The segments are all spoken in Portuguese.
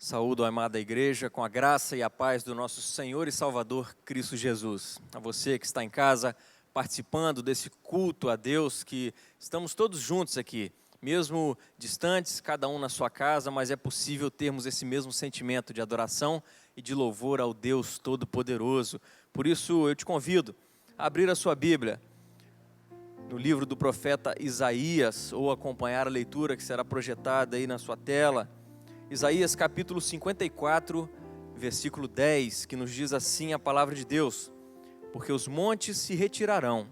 Saúdo a amada igreja com a graça e a paz do nosso Senhor e Salvador Cristo Jesus. A você que está em casa participando desse culto a Deus, que estamos todos juntos aqui, mesmo distantes, cada um na sua casa, mas é possível termos esse mesmo sentimento de adoração e de louvor ao Deus Todo-Poderoso. Por isso eu te convido a abrir a sua Bíblia no livro do profeta Isaías, ou acompanhar a leitura que será projetada aí na sua tela. Isaías capítulo 54, versículo 10, que nos diz assim a palavra de Deus: porque os montes se retirarão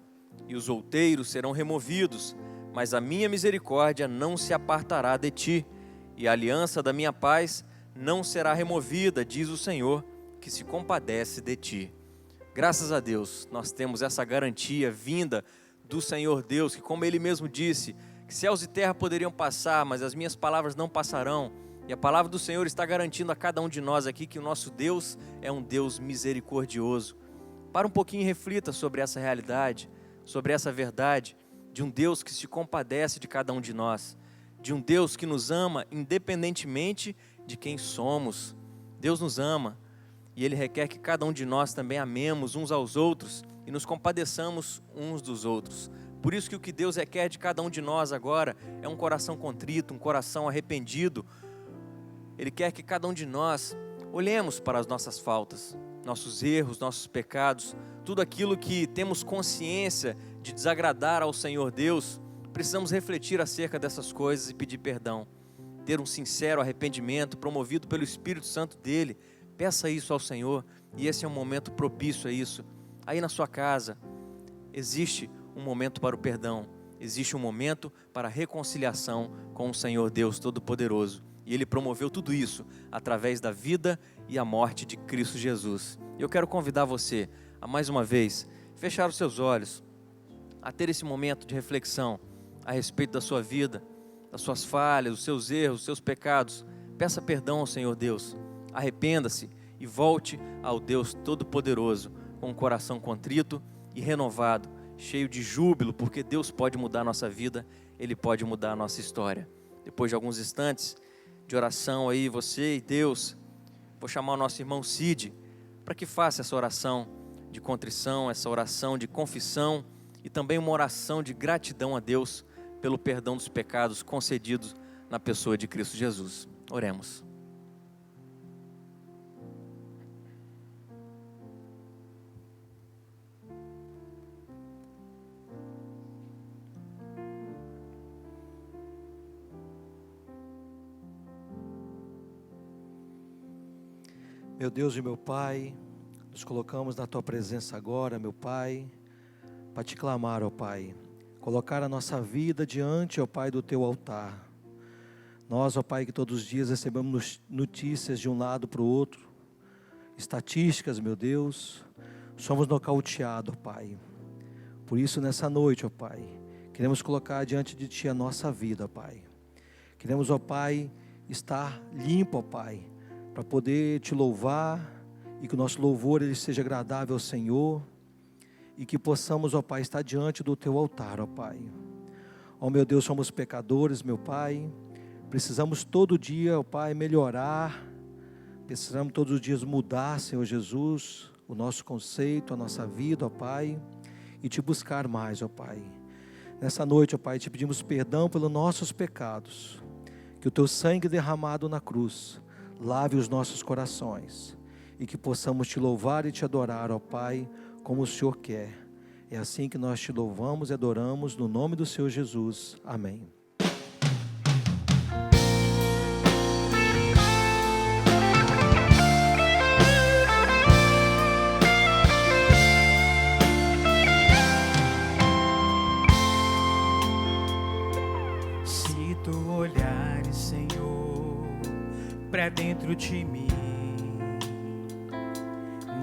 e os outeiros serão removidos, mas a minha misericórdia não se apartará de ti, e a aliança da minha paz não será removida, diz o Senhor, que se compadece de ti. Graças a Deus, nós temos essa garantia vinda do Senhor Deus, que como Ele mesmo disse, que céus e terra poderiam passar, mas as minhas palavras não passarão. E a palavra do Senhor está garantindo a cada um de nós aqui que o nosso Deus é um Deus misericordioso. Para um pouquinho e reflita sobre essa realidade, sobre essa verdade, de um Deus que se compadece de cada um de nós, de um Deus que nos ama independentemente de quem somos. Deus nos ama e Ele requer que cada um de nós também amemos uns aos outros e nos compadeçamos uns dos outros. Por isso que o que Deus requer de cada um de nós agora é um coração contrito, um coração arrependido. Ele quer que cada um de nós olhemos para as nossas faltas, nossos erros, nossos pecados, tudo aquilo que temos consciência de desagradar ao Senhor Deus. Precisamos refletir acerca dessas coisas e pedir perdão, ter um sincero arrependimento promovido pelo Espírito Santo dele. Peça isso ao Senhor e esse é um momento propício a isso. Aí na sua casa existe um momento para o perdão, existe um momento para a reconciliação com o Senhor Deus Todo-Poderoso. E Ele promoveu tudo isso através da vida e a morte de Cristo Jesus. Eu quero convidar você a mais uma vez fechar os seus olhos, a ter esse momento de reflexão a respeito da sua vida, das suas falhas, dos seus erros, dos seus pecados. Peça perdão ao Senhor Deus, arrependa-se e volte ao Deus Todo-Poderoso com um coração contrito e renovado, cheio de júbilo, porque Deus pode mudar a nossa vida, Ele pode mudar a nossa história. Depois de alguns instantes de oração aí, você e Deus, vou chamar o nosso irmão Cid para que faça essa oração de contrição, essa oração de confissão e também uma oração de gratidão a Deus pelo perdão dos pecados concedidos na pessoa de Cristo Jesus. Oremos. Meu Deus e meu Pai, nos colocamos na Tua presença agora, meu Pai, para Te clamar, ó Pai, colocar a nossa vida diante, ó Pai, do Teu altar. Nós, ó Pai, que todos os dias recebemos notícias de um lado para o outro, estatísticas, meu Deus, somos nocauteados, ó Pai. Por isso, nessa noite, ó Pai, queremos colocar diante de Ti a nossa vida, ó Pai. Queremos, ó Pai, estar limpo, ó Pai, para poder Te louvar e que o nosso louvor ele seja agradável ao Senhor e que possamos, ó Pai, estar diante do Teu altar, ó Pai. Ó meu Deus, somos pecadores, meu Pai, precisamos todo dia, ó Pai, melhorar, precisamos todos os dias mudar, Senhor Jesus, o nosso conceito, a nossa vida, ó Pai, e Te buscar mais, ó Pai. Nessa noite, ó Pai, Te pedimos perdão pelos nossos pecados, que o Teu sangue derramado na cruz lave os nossos corações e que possamos Te louvar e Te adorar, ó Pai, como o Senhor quer. É assim que nós Te louvamos e adoramos no nome do Senhor Jesus. Amém. Se Tu olhares, Senhor, pra dentro de mim,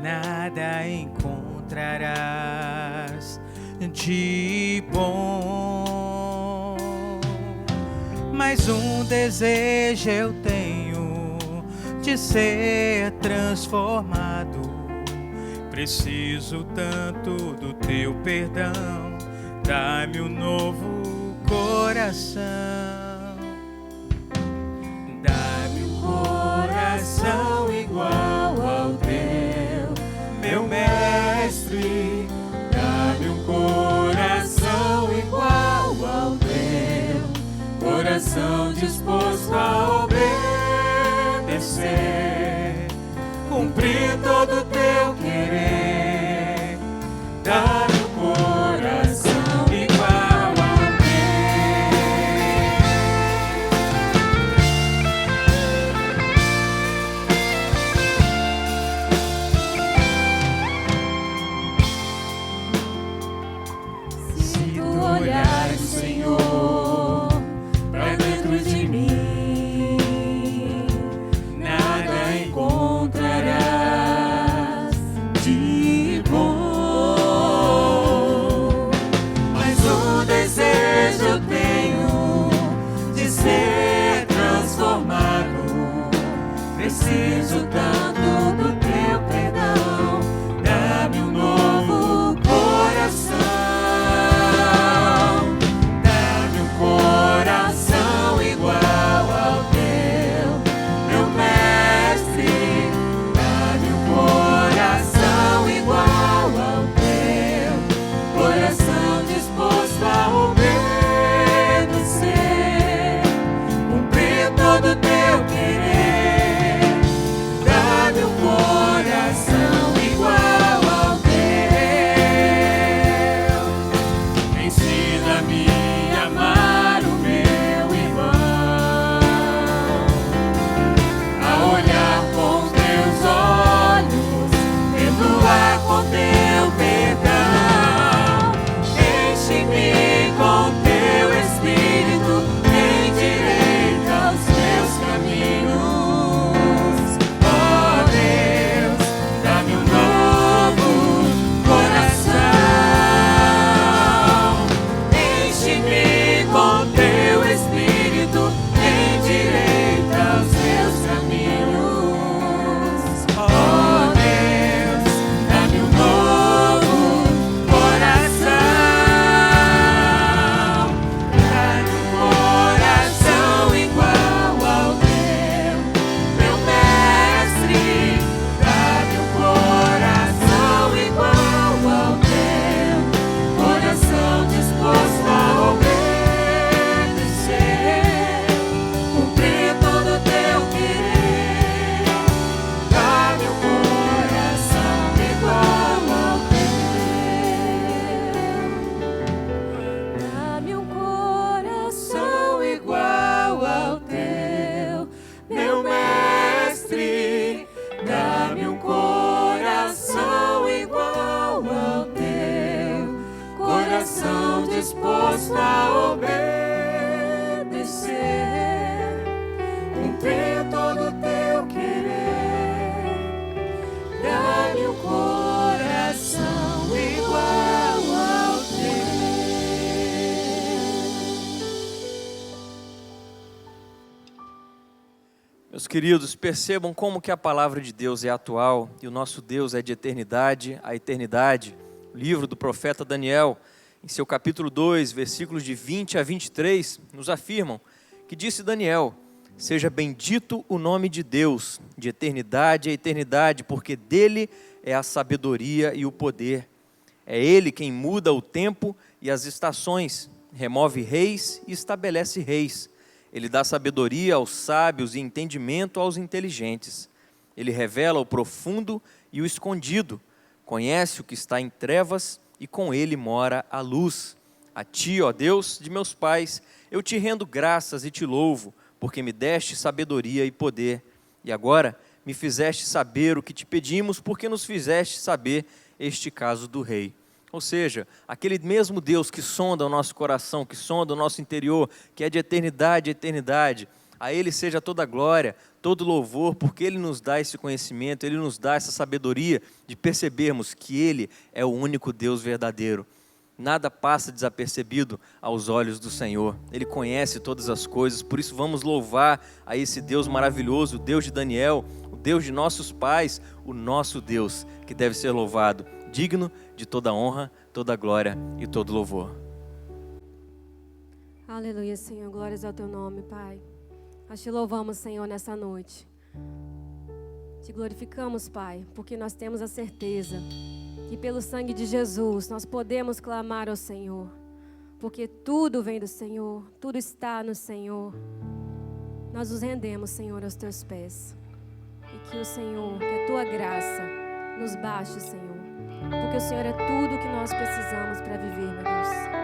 nada encontrarás de bom. Mas um desejo eu tenho de ser transformado. Preciso tanto do Teu perdão, dá-me um novo coração. Dá-me um coração disposto a obedecer, cumprir todo o teu querer. Dá-me um coração igual ao teu. Meus queridos, percebam como que a palavra de Deus é atual e o nosso Deus é de eternidade a eternidade. O livro do profeta Daniel, em seu capítulo 2, versículos de 20 a 23, nos afirmam que disse Daniel: seja bendito o nome de Deus, de eternidade a eternidade, porque dele é a sabedoria e o poder. É ele quem muda o tempo e as estações, remove reis e estabelece reis. Ele dá sabedoria aos sábios e entendimento aos inteligentes. Ele revela o profundo e o escondido, conhece o que está em trevas e com ele mora a luz. A ti, ó Deus de meus pais, eu te rendo graças e te louvo, porque me deste sabedoria e poder. E agora me fizeste saber o que te pedimos, porque nos fizeste saber este caso do rei. Ou seja, aquele mesmo Deus que sonda o nosso coração, que sonda o nosso interior, que é de eternidade a eternidade, a Ele seja toda a glória, todo louvor, porque Ele nos dá esse conhecimento, Ele nos dá essa sabedoria de percebermos que Ele é o único Deus verdadeiro. Nada passa desapercebido aos olhos do Senhor. Ele conhece todas as coisas, por isso vamos louvar a esse Deus maravilhoso, o Deus de Daniel, o Deus de nossos pais, o nosso Deus, que deve ser louvado, digno de toda honra, toda glória e todo louvor. Aleluia, Senhor. Glórias ao teu nome, Pai. Nós te louvamos, Senhor, nessa noite. Te glorificamos, Pai, porque nós temos a certeza que pelo sangue de Jesus nós podemos clamar ao Senhor, porque tudo vem do Senhor, tudo está no Senhor. Nós nos rendemos, Senhor, aos teus pés. E que o Senhor, que a tua graça nos baixe, Senhor, porque o Senhor é tudo o que nós precisamos para viver, meu Deus.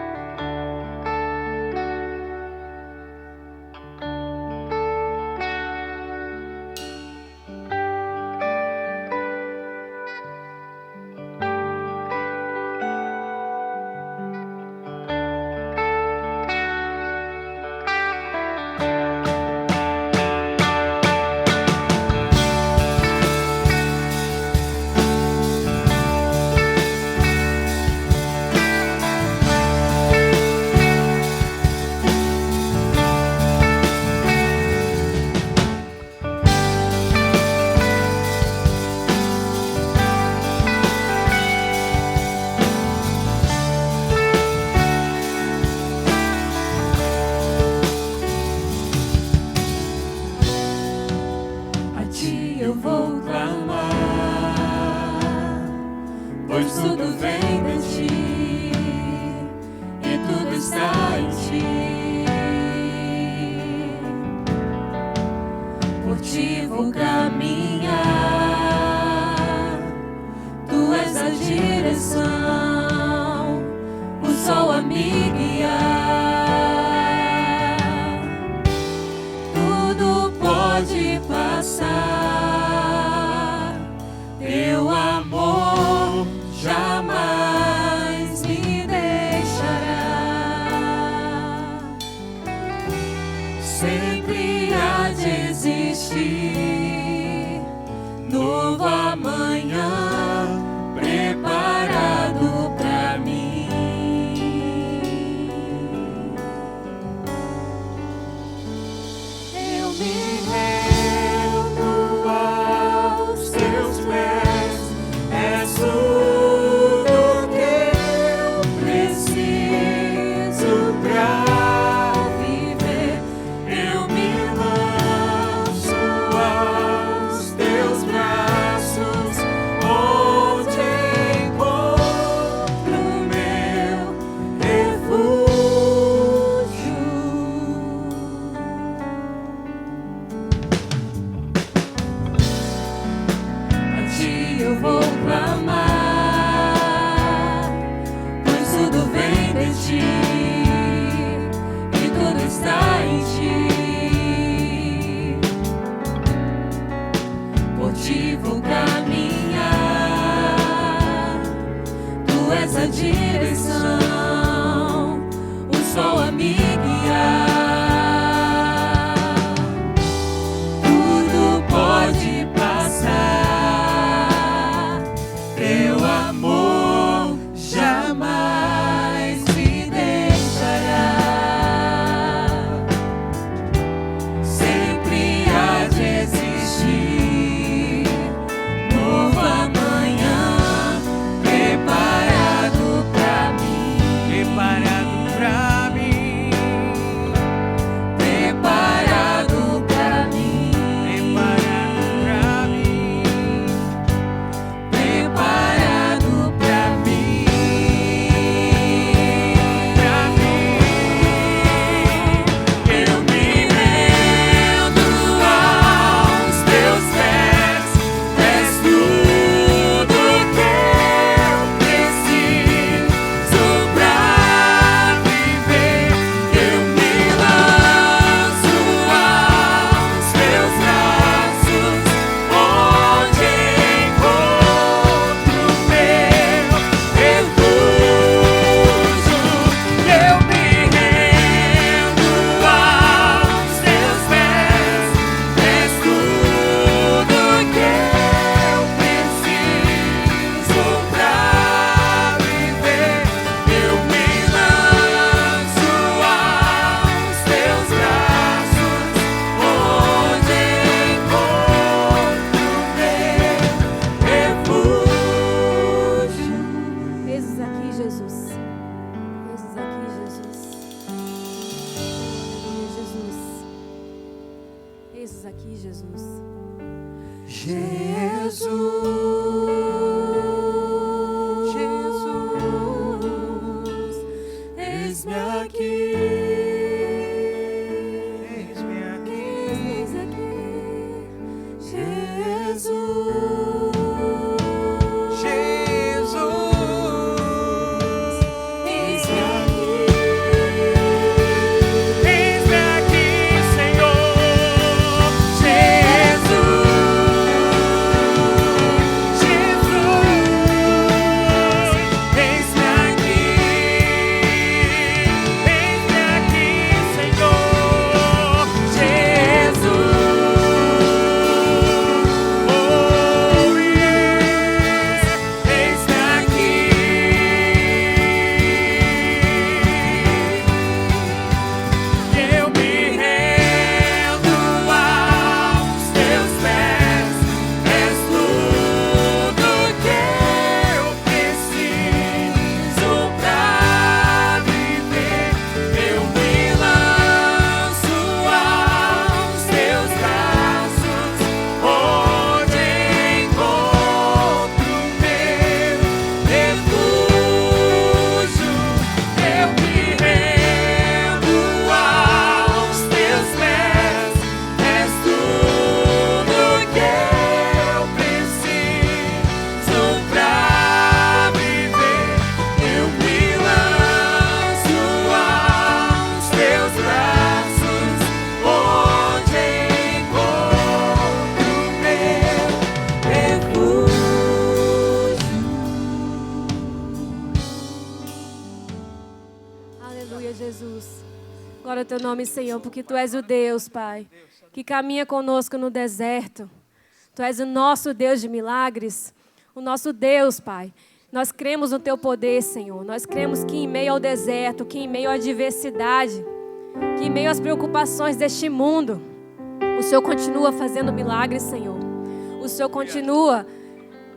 pra mim, preparado pra mim, preparado pra mim, preparado pra mim. Eu me rendo aos teus pés, és tudo que eu preciso pra viver. Eu me lanço aos teus braços, onde encontro meu refúgio. Eu me rendo aos teus pés, és tudo que eu preciso pra viver. Eu me lanço aos teus braços, onde encontro meu refúgio. Eis aqui, Jesus. Eis aqui, Jesus. Aleluia, Jesus. Eis aqui, Jesus. Jesus, eis-me aqui. eis-me aqui. Eis aqui, Jesus. Eis-me aqui. Eis-me aqui, Senhor. Eis-me aqui. Eis-me aqui, Senhor. Oh, yeah. Eis-me aqui. Eu me rendo aos teus pés, és tudo que eu preciso pra viver. Eu me lanço aos teus braços, onde encontro meu refúgio. Eu me rendo aos teus pés, és tudo que eu preciso pra viver. Eu me lanço aos teus braços, onde encontro meu refúgio. Aleluia, Jesus. Glória ao teu nome, Senhor, porque tu és o Deus, Pai, que caminha conosco no deserto. Tu és o nosso Deus de milagres, o nosso Deus, Pai. Nós cremos no teu poder, Senhor. Nós cremos que em meio ao deserto, que em meio à adversidade, que em meio às preocupações deste mundo, o Senhor continua fazendo milagres, Senhor. O Senhor continua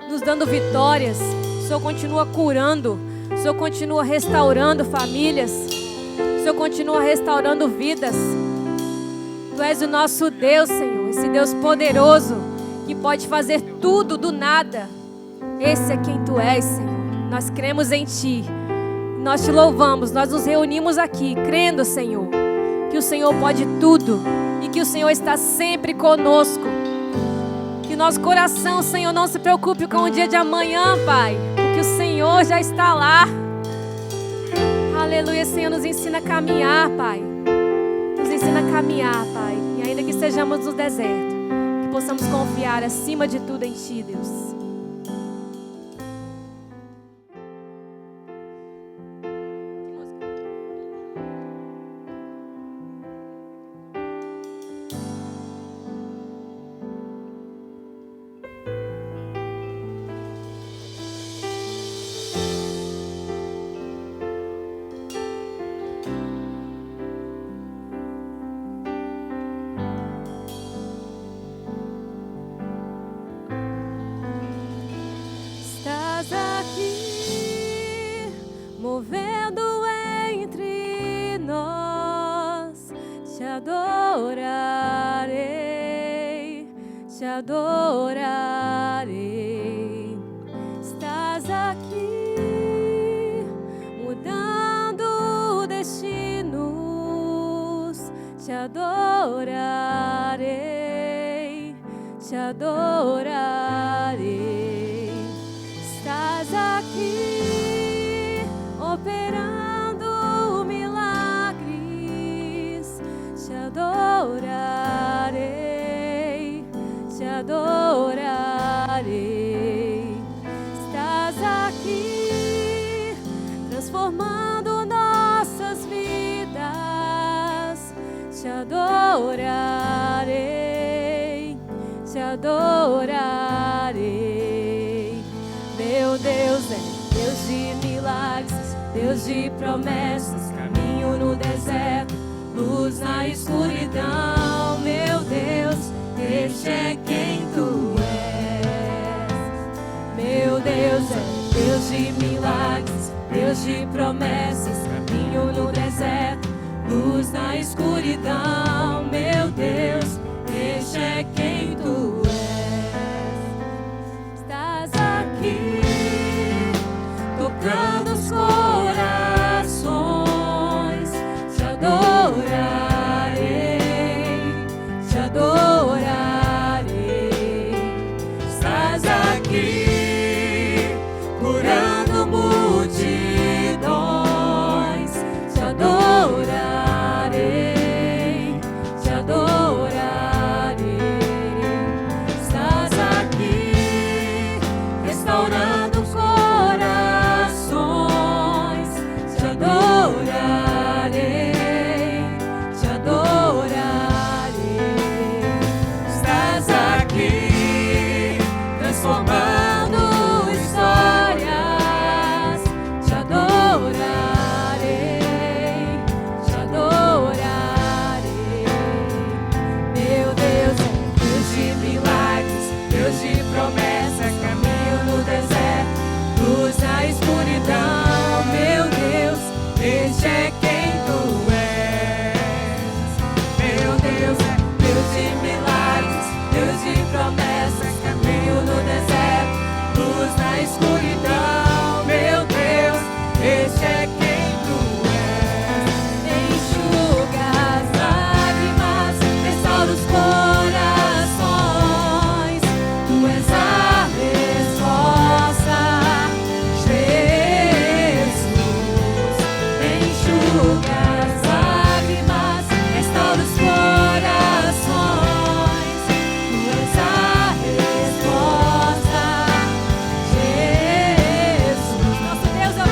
nos dando vitórias. O Senhor continua curando. O Senhor continua restaurando famílias. O Senhor continua restaurando vidas. Tu és o nosso Deus, Senhor. Esse Deus poderoso que pode fazer tudo do nada. Esse é quem Tu és, Senhor. Nós cremos em Ti. Nós Te louvamos. Nós nos reunimos aqui crendo, Senhor, que o Senhor pode tudo e que o Senhor está sempre conosco. Que nosso coração, Senhor, não se preocupe com o dia de amanhã, Pai, porque o Senhor já está lá. Aleluia, Senhor, nos ensina a caminhar, Pai. Nos ensina a caminhar, Pai. E ainda que estejamos no deserto, que possamos confiar acima de tudo em Ti, Deus. Estás aqui, movendo entre adorarei, te adorarei. Estás aqui, mudando destinos, te adorarei, te adorarei. Estás aqui, operando milagres, te adorarei, te adorarei. Estás aqui, transformando nossas vidas, te adorarei, te adorarei. Meu Deus é Deus de milagres, Deus de promessas, caminho no deserto, luz na escuridão. Meu Deus, este é quem tu és. Meu Deus é Deus de milagres, Deus de promessas, caminho no deserto, luz na escuridão. Meu Deus, este é quem tu és. Estás aqui, tocando os corações, te adorarei, te adorarei. Estás aqui, curando multidões, te adorarei, te adorarei. Estás aqui, restaurando corações, te adorarei, te adorarei. Estás aqui, transformando histórias, te adorarei, te adorarei. Meu Deus é Deus de milagres, Deus de promessas, caminho no deserto, luz na escuridão. Meu Deus, este é quem tu és. Meu Deus é Deus de milagres, Deus de promessas, caminho no deserto, luz na escuridão. Meu Deus, este é quem tu és. Enxuga as lágrimas, restaura os corações, tu és a resposta, Jesus. Enxuga as lágrimas, restaura os corações, tu és a resposta, Jesus. Nosso Deus é o quê?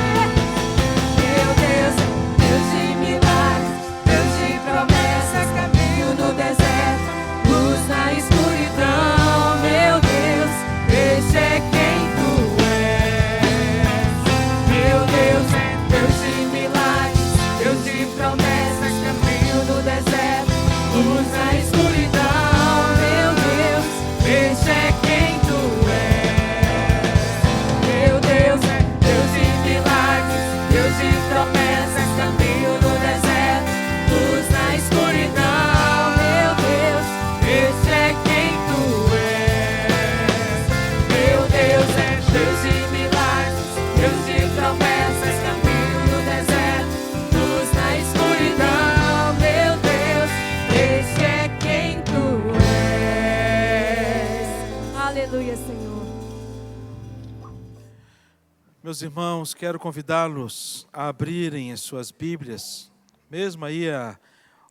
Meu Deus é Deus de milagres, Deus de promessas, caminho no deserto, luz na escuridão. Meu Deus, este é quem tu és. Meu Deus é Deus de milagres, Deus de promessas, caminho no deserto, luz na escuridão. Meu Deus, este é quem tu és. Meu Deus é Deus de milagres, Deus de promessas, caminho no deserto, luz na escuridão. Meu Deus, este é quem tu és. Meu Deus é Deus de milagres, Deus de promessas, caminho no deserto, luz na escuridão. Meu Deus, este é quem tu és. Aleluia, Senhor. Meus irmãos, quero convidá-los a abrirem as suas Bíblias, mesmo aí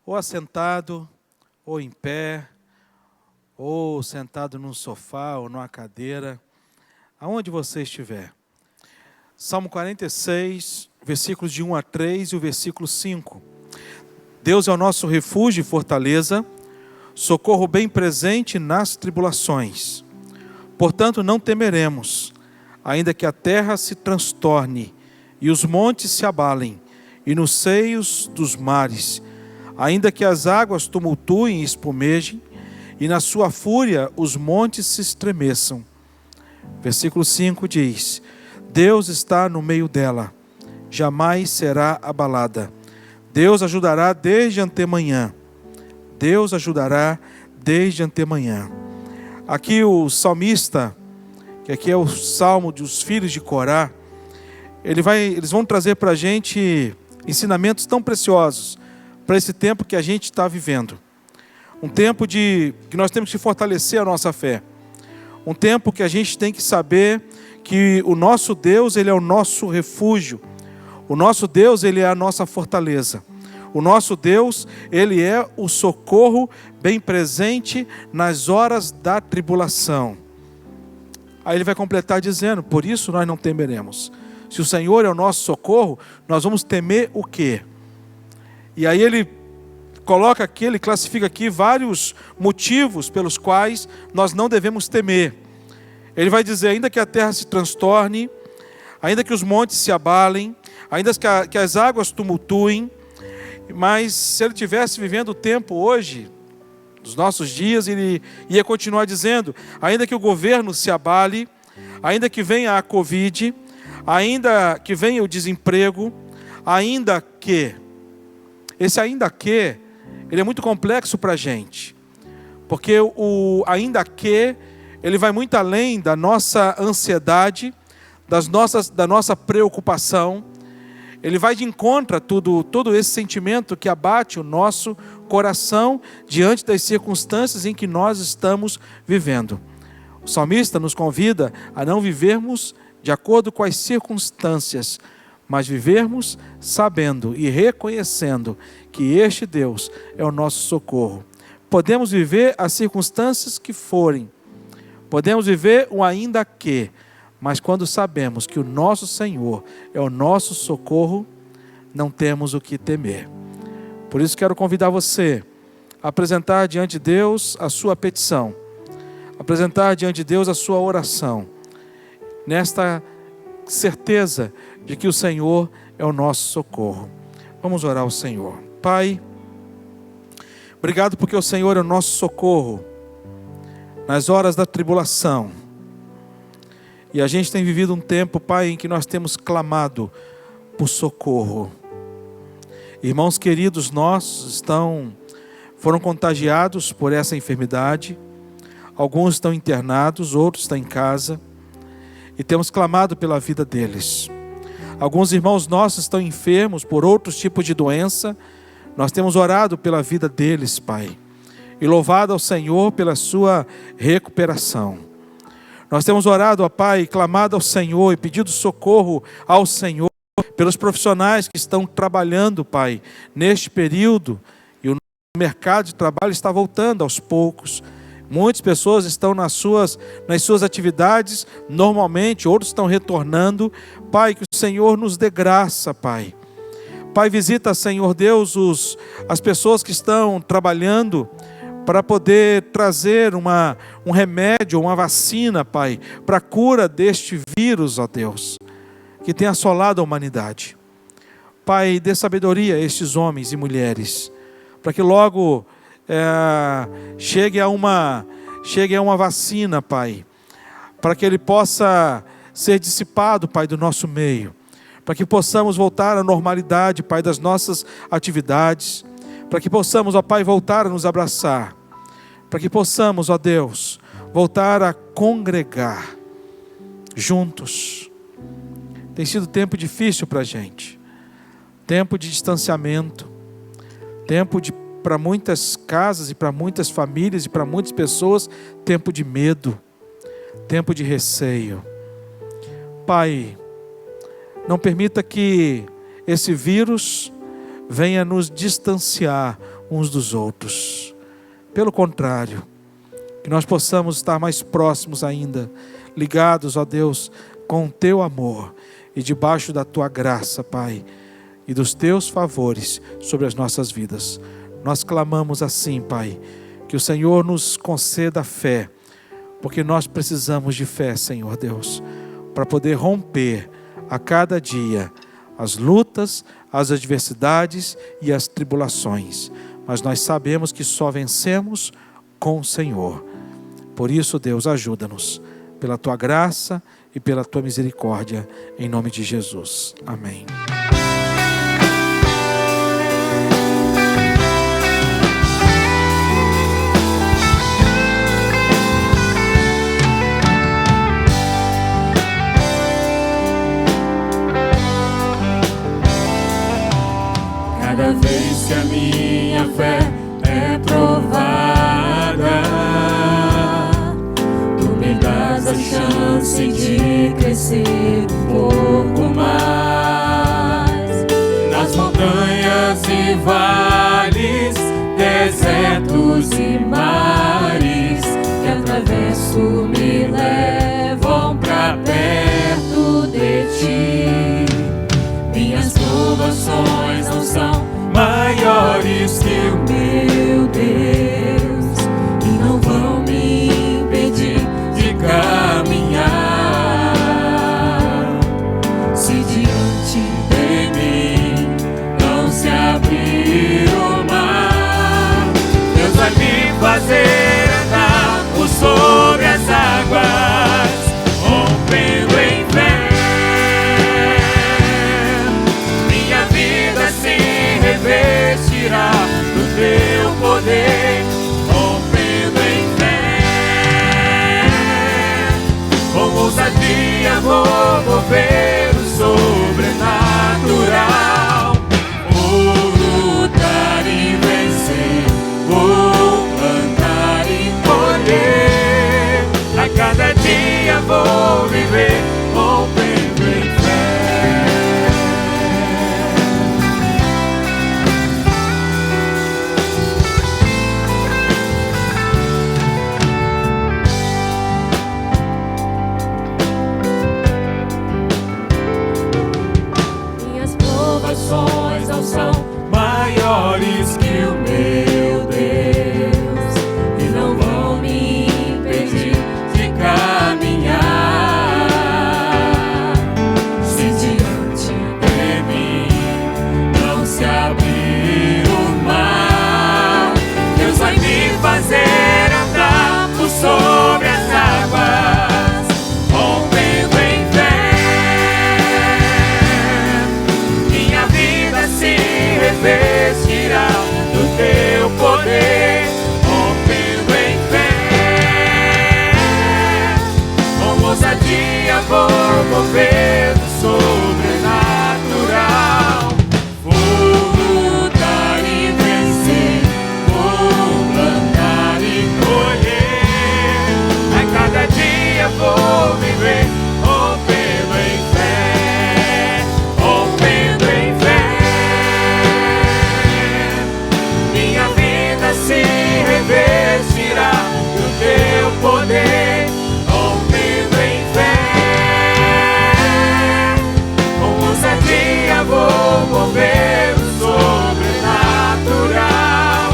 ou assentado, ou em pé, ou sentado num sofá, ou numa cadeira, aonde você estiver. Salmo 46, versículos de 1 a 3 e o versículo 5. Deus é o nosso refúgio e fortaleza, socorro bem presente nas tribulações. Portanto, não temeremos, ainda que a terra se transtorne e os montes se abalem, e nos seios dos mares, ainda que as águas tumultuem e espumejem, e na sua fúria os montes se estremeçam. Versículo 5 diz: Deus está no meio dela, jamais será abalada. Deus ajudará desde antemanhã. Deus ajudará desde antemanhã. Aqui o salmista, que aqui é o salmo dos filhos de Corá, eles vão trazer para a gente ensinamentos tão preciosos para esse tempo que a gente está vivendo. Um tempo que nós temos que fortalecer a nossa fé. Um tempo que a gente tem que saber que o nosso Deus, Ele é o nosso refúgio. O nosso Deus, Ele é a nossa fortaleza. O nosso Deus, Ele é o socorro bem presente nas horas da tribulação. Aí ele vai completar dizendo: por isso nós não temeremos. Se o Senhor é o nosso socorro, nós vamos temer o quê? E aí ele coloca aqui, ele classifica aqui vários motivos pelos quais nós não devemos temer. Ele vai dizer: ainda que a terra se transtorne, ainda que os montes se abalem, ainda que as águas tumultuem, mas se ele estivesse vivendo o tempo hoje, dos nossos dias, ele ia continuar dizendo: ainda que o governo se abale, ainda que venha a Covid, ainda que venha o desemprego, ainda que... Esse ainda que, ele é muito complexo para a gente, porque o ainda que, ele vai muito além da nossa ansiedade, da nossa preocupação. Ele vai de encontro a todo esse sentimento que abate o nosso coração diante das circunstâncias em que nós estamos vivendo. O salmista nos convida a não vivermos de acordo com as circunstâncias, mas vivermos sabendo e reconhecendo que este Deus é o nosso socorro. Podemos viver as circunstâncias que forem, podemos viver o ainda que, mas quando sabemos que o nosso Senhor é o nosso socorro, não temos o que temer. Por isso quero convidar você a apresentar diante de Deus a sua petição, apresentar diante de Deus a sua oração, nesta certeza de que o Senhor é o nosso socorro. Vamos orar ao Senhor. Pai, obrigado porque o Senhor é o nosso socorro nas horas da tribulação. E a gente tem vivido um tempo, Pai, em que nós temos clamado por socorro. Irmãos queridos nossos foram contagiados por essa enfermidade. Alguns estão internados, outros estão em casa. E temos clamado pela vida deles. Alguns irmãos nossos estão enfermos por outros tipos de doença. Nós temos orado pela vida deles, Pai. E louvado ao Senhor pela sua recuperação. Nós temos orado, ó Pai, clamado ao Senhor e pedido socorro ao Senhor pelos profissionais que estão trabalhando, Pai, neste período. E o mercado de trabalho está voltando aos poucos. Muitas pessoas estão nas suas atividades normalmente, outros estão retornando. Pai, que o Senhor nos dê graça, Pai. Pai, visita, Senhor Deus, as pessoas que estão trabalhando para poder trazer um remédio, uma vacina, Pai, para a cura deste vírus, ó Deus, que tem assolado a humanidade. Pai, dê sabedoria a estes homens e mulheres, para que logo chegue a uma vacina, Pai, para que ele possa ser dissipado, Pai, do nosso meio, para que possamos voltar à normalidade, Pai, das nossas atividades, para que possamos, ó Pai, voltar a nos abraçar, para que possamos, ó Deus, voltar a congregar juntos. Tem sido tempo difícil para a gente, tempo de distanciamento, tempo para muitas casas e para muitas famílias e para muitas pessoas, tempo de medo, tempo de receio. Pai, não permita que esse vírus venha nos distanciar uns dos outros. Pelo contrário, que nós possamos estar mais próximos ainda, ligados, ó Deus, com o Teu amor e debaixo da Tua graça, Pai, e dos Teus favores sobre as nossas vidas. Nós clamamos assim, Pai, que o Senhor nos conceda fé, porque nós precisamos de fé, Senhor Deus, para poder romper a cada dia as lutas, as adversidades e as tribulações. Mas nós sabemos que só vencemos com o Senhor. Por isso, Deus, ajuda-nos pela Tua graça e pela Tua misericórdia, em nome de Jesus. Amém. Toda vez que a minha fé é provada, tu me dás a chance de crescer um pouco mais. Nas montanhas e vales, desertos e mares que atravesso me levam pra perto de ti. Minhas provações não são maiores que o meu Deus e não vão me impedir de caminhar. Se diante de mim não se abrir o mar, Deus vai me fazer andar por sobre as águas, rompendo em fé. Minha vida se revestirá do teu poder, rompendo em fé. Com ousadia vou mover o sobrenatural. Vou lutar e vencer, vou plantar e colher. A cada dia vou viver, rompendo em fé. Minhas provações não são maiores que o meu Deus e não vão me impedir de caminhar. Se diante de mim não se abrir o mar, Deus vai me fazer andar por sobre as águas, rompendo em fé. Minha vida se revestirá do teu poder, rompendo em fé. Com ousadia vou mover o sobrenatural. Vou lutar e vencer, vou plantar e colher. A cada dia vou viver, rompendo em fé, rompendo em fé. Minha vida se revestirá do teu poder, rompendo em fé. Com ousadia vou mover o sobrenatural.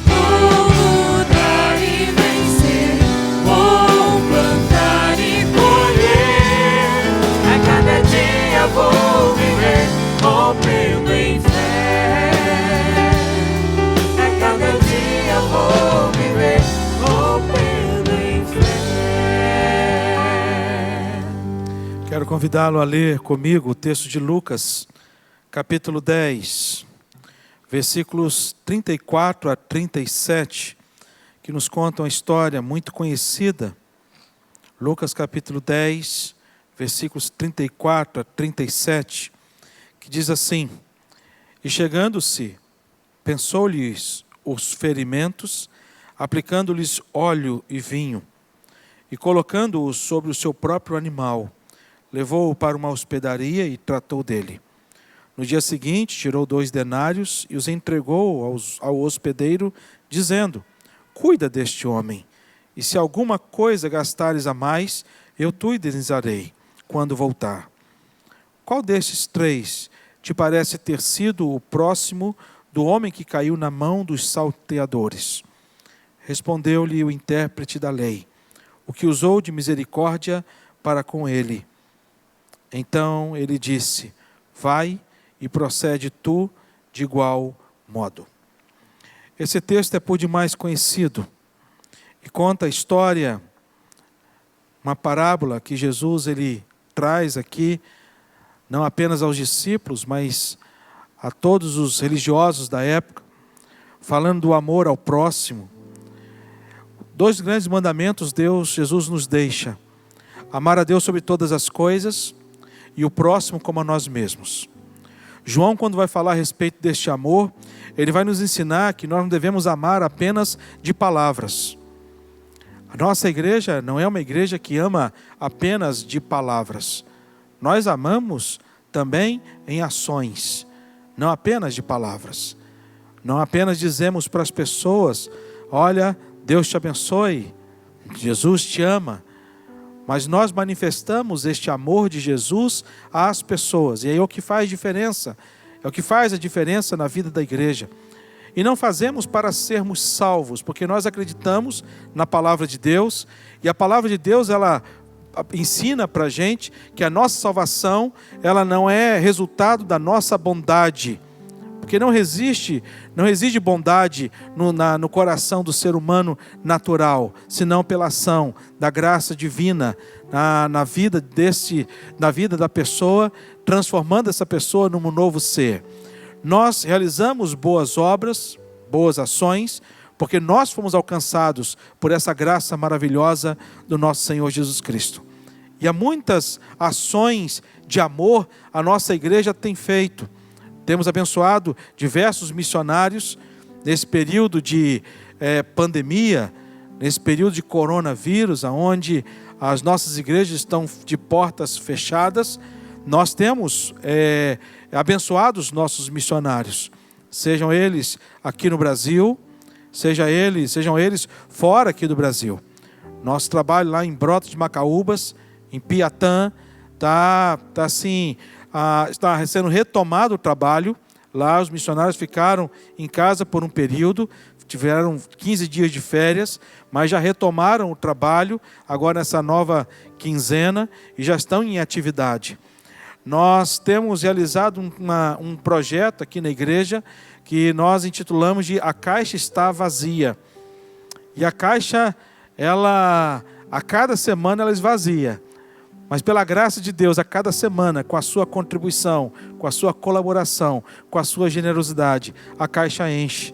Vou lutar e vencer, vou plantar e colher. A cada dia vou viver, rompendo em fé. A cada dia vou viver, rompendo em fé. Quero convidá-lo a ler comigo o texto de Lucas, capítulo 10, versículos 34 a 37, que nos contam uma história muito conhecida. Lucas capítulo 10, versículos 34 a 37, que diz assim: E chegando-se, pensou-lhes os ferimentos, aplicando-lhes óleo e vinho, e colocando-os sobre o seu próprio animal, levou-o para uma hospedaria e tratou dele. No dia seguinte, tirou 2 denários e os entregou ao hospedeiro, dizendo: Cuida deste homem, e se alguma coisa gastares a mais, eu te indenizarei quando voltar. Qual destes 3 te parece ter sido o próximo do homem que caiu na mão dos salteadores? Respondeu-lhe o intérprete da lei: O que usou de misericórdia para com ele. Então ele disse: Vai e procede tu de igual modo. Esse texto é por demais conhecido e conta a história, uma parábola que Jesus ele traz aqui, não apenas aos discípulos, mas a todos os religiosos da época, falando do amor ao próximo. 2 grandes mandamentos Jesus nos deixa: amar a Deus sobre todas as coisas e o próximo como a nós mesmos. João, quando vai falar a respeito deste amor, ele vai nos ensinar que nós não devemos amar apenas de palavras. A nossa igreja não é uma igreja que ama apenas de palavras. Nós amamos também em ações, não apenas de palavras. Não apenas dizemos para as pessoas: olha, Deus te abençoe, Jesus te ama. Mas nós manifestamos este amor de Jesus às pessoas. E é o que faz diferença. É o que faz a diferença na vida da igreja. E não fazemos para sermos salvos, porque nós acreditamos na palavra de Deus. E a palavra de Deus, ela ensina para a gente que a nossa salvação, ela não é resultado da nossa bondade. Porque não reside bondade no coração do ser humano natural, senão pela ação da graça divina na vida da pessoa, transformando essa pessoa num novo ser. Nós realizamos boas obras, boas ações, porque nós fomos alcançados por essa graça maravilhosa do nosso Senhor Jesus Cristo. E há muitas ações de amor a nossa igreja tem feito. Temos abençoado diversos missionários nesse período de pandemia, nesse período de coronavírus, onde as nossas igrejas estão de portas fechadas. Nós temos abençoado os nossos missionários, sejam eles aqui no Brasil, sejam eles fora aqui do Brasil. Nosso trabalho lá em Brotas de Macaúbas, em Piatã, está sendo retomado o trabalho. Lá os missionários ficaram em casa por um período, tiveram 15 dias de férias, mas já retomaram o trabalho agora nessa nova quinzena e já estão em atividade. Nós temos realizado um projeto aqui na igreja que nós intitulamos de A Caixa Está Vazia. E a caixa, a cada semana ela esvazia. Mas pela graça de Deus, a cada semana, com a sua contribuição, com a sua colaboração, com a sua generosidade, a caixa enche,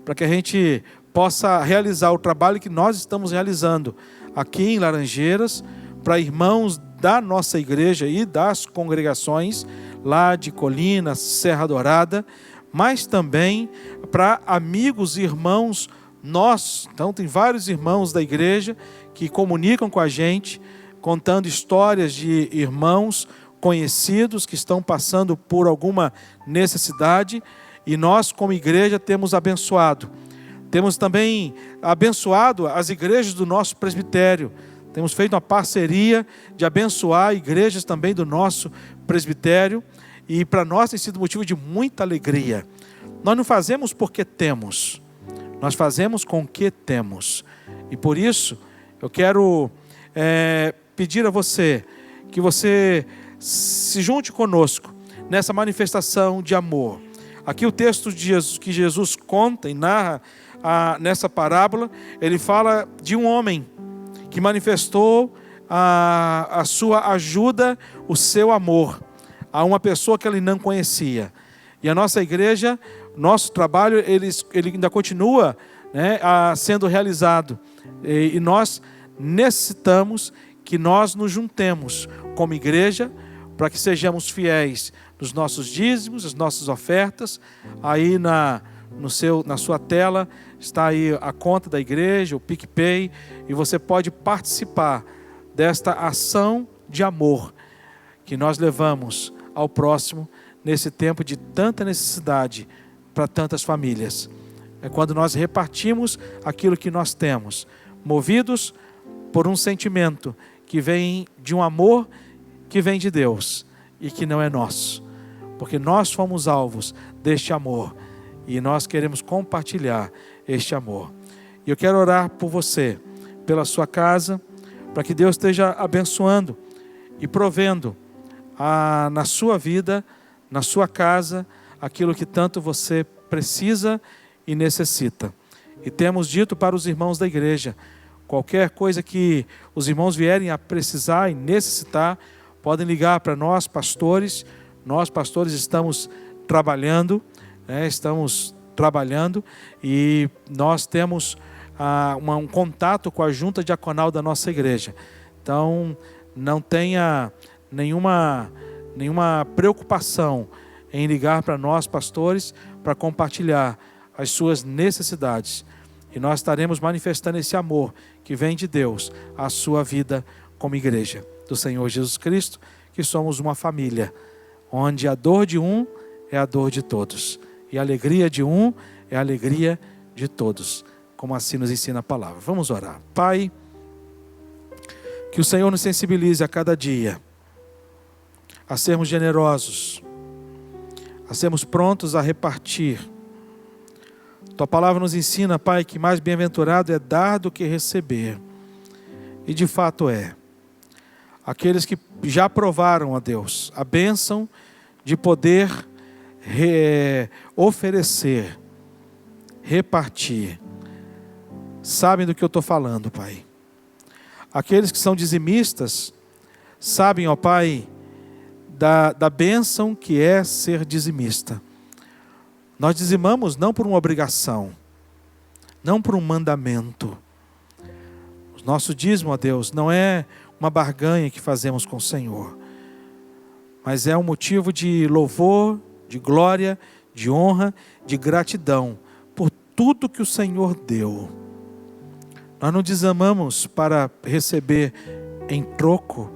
para que a gente possa realizar o trabalho que nós estamos realizando aqui em Laranjeiras, para irmãos da nossa igreja e das congregações lá de Colina, Serra Dourada, mas também para amigos e irmãos nossos. Então tem vários irmãos da igreja que comunicam com a gente, contando histórias de irmãos conhecidos que estão passando por alguma necessidade, e nós como igreja temos abençoado. Temos também abençoado as igrejas do nosso presbitério. Temos feito uma parceria de abençoar igrejas também do nosso presbitério, e para nós tem sido motivo de muita alegria. Nós não fazemos porque temos, nós fazemos com o que temos. E por isso eu quero pedir a você que você se junte conosco nessa manifestação de amor. Aqui o texto de Jesus, que Jesus conta e narra nessa parábola, ele fala de um homem que manifestou a sua ajuda, o seu amor a uma pessoa que ele não conhecia. E a nossa igreja, nosso trabalho, ele ainda continua, sendo realizado. E nós necessitamos que nós nos juntemos como igreja para que sejamos fiéis nos nossos dízimos, as nossas ofertas. Aí na sua tela está aí a conta da igreja, o PicPay, e você pode participar desta ação de amor que nós levamos ao próximo nesse tempo de tanta necessidade para tantas famílias. É quando nós repartimos aquilo que nós temos, movidos por um sentimento que vem de um amor que vem de Deus e que não é nosso, porque nós fomos alvos deste amor e nós queremos compartilhar este amor. E eu quero orar por você, pela sua casa, para que Deus esteja abençoando e provendo na sua vida, na sua casa, aquilo que tanto você precisa e necessita. E temos dito para os irmãos da igreja: qualquer coisa que os irmãos vierem a precisar e necessitar, podem ligar para nós, pastores. Nós, pastores, estamos trabalhando, e nós temos um contato com a junta diaconal da nossa igreja. Então, não tenha nenhuma preocupação em ligar para nós, pastores, para compartilhar as suas necessidades. E nós estaremos manifestando esse amor que vem de Deus à sua vida como igreja do Senhor Jesus Cristo, que somos uma família, onde a dor de um é a dor de todos, e a alegria de um é a alegria de todos, como assim nos ensina a palavra. Vamos orar. Pai, que o Senhor nos sensibilize a cada dia a sermos generosos, a sermos prontos a repartir. Tua palavra nos ensina, Pai, que mais bem-aventurado é dar do que receber. E de fato é. Aqueles que já provaram a Deus a bênção de poder oferecer, repartir, sabem do que eu estou falando, Pai. Aqueles que são dizimistas sabem, ó Pai, da bênção que é ser dizimista. Nós dizimamos não por uma obrigação, não por um mandamento. O nosso dízimo, ó Deus, não é uma barganha que fazemos com o Senhor, mas é um motivo de louvor, de glória, de honra, de gratidão por tudo que o Senhor deu. Nós não dizimamos para receber em troco,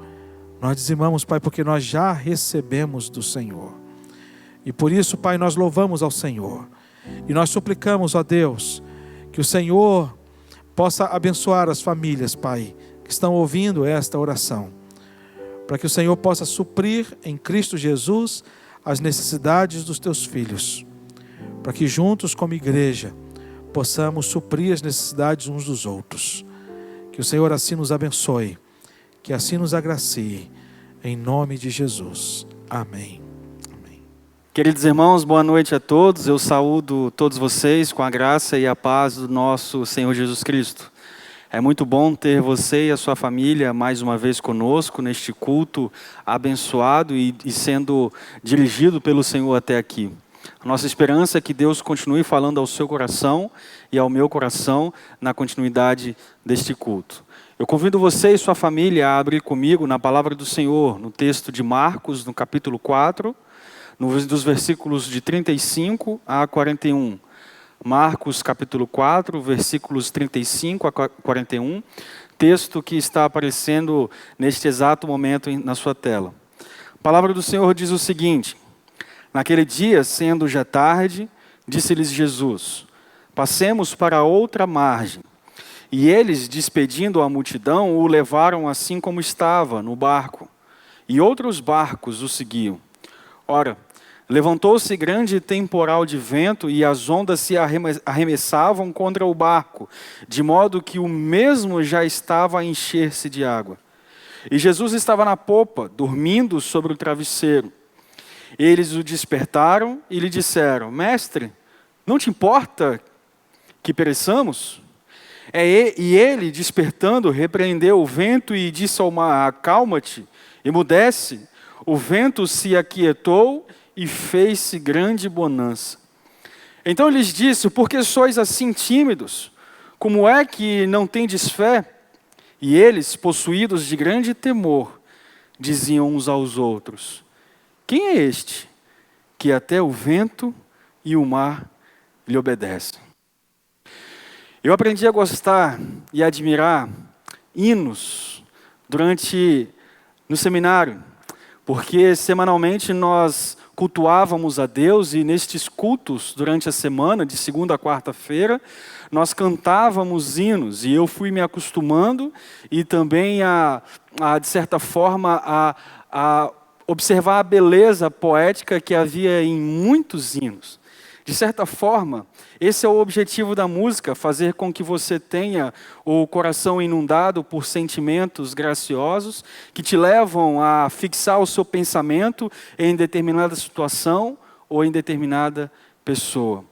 nós dizimamos, Pai, porque nós já recebemos do Senhor. E por isso, Pai, nós louvamos ao Senhor. E nós suplicamos, ó Deus, que o Senhor possa abençoar as famílias, Pai, que estão ouvindo esta oração. Para que o Senhor possa suprir em Cristo Jesus as necessidades dos teus filhos. Para que juntos como igreja possamos suprir as necessidades uns dos outros. Que o Senhor assim nos abençoe. Que assim nos agracie. Em nome de Jesus. Amém. Queridos irmãos, boa noite a todos. Eu saúdo todos vocês com a graça e a paz do nosso Senhor Jesus Cristo. É muito bom ter você e a sua família mais uma vez conosco neste culto abençoado e sendo dirigido pelo Senhor até aqui. A nossa esperança é que Deus continue falando ao seu coração e ao meu coração na continuidade deste culto. Eu convido você e sua família a abrir comigo na palavra do Senhor, no texto de Marcos, no capítulo 4, dos versículos de 35 a 41. Marcos capítulo 4, versículos 35 a 41, texto que está aparecendo neste exato momento na sua tela. A palavra do Senhor diz o seguinte: naquele dia, sendo já tarde, disse-lhes Jesus: passemos para outra margem. E eles, despedindo a multidão, o levaram assim como estava, no barco. E outros barcos o seguiam. Ora, levantou-se grande temporal de vento e as ondas se arremessavam contra o barco, de modo que o mesmo já estava a encher-se de água. E Jesus estava na popa, dormindo sobre o travesseiro. Eles o despertaram e lhe disseram: Mestre, não te importa que pereçamos? E ele, despertando, repreendeu o vento e disse ao mar: acalma-te, emudece. O vento se aquietou e fez-se grande bonança. Então lhes disse: por que sois assim tímidos? Como é que não tendes fé? E eles, possuídos de grande temor, diziam uns aos outros: quem é este, que até o vento e o mar lhe obedecem? Eu aprendi a gostar e admirar hinos no seminário, porque semanalmente nós cultuávamos a Deus e nestes cultos, durante a semana, de segunda a quarta-feira, nós cantávamos hinos e eu fui me acostumando e também de certa forma, a observar a beleza poética que havia em muitos hinos. De certa forma, esse é o objetivo da música, fazer com que você tenha o coração inundado por sentimentos graciosos que te levam a fixar o seu pensamento em determinada situação ou em determinada pessoa.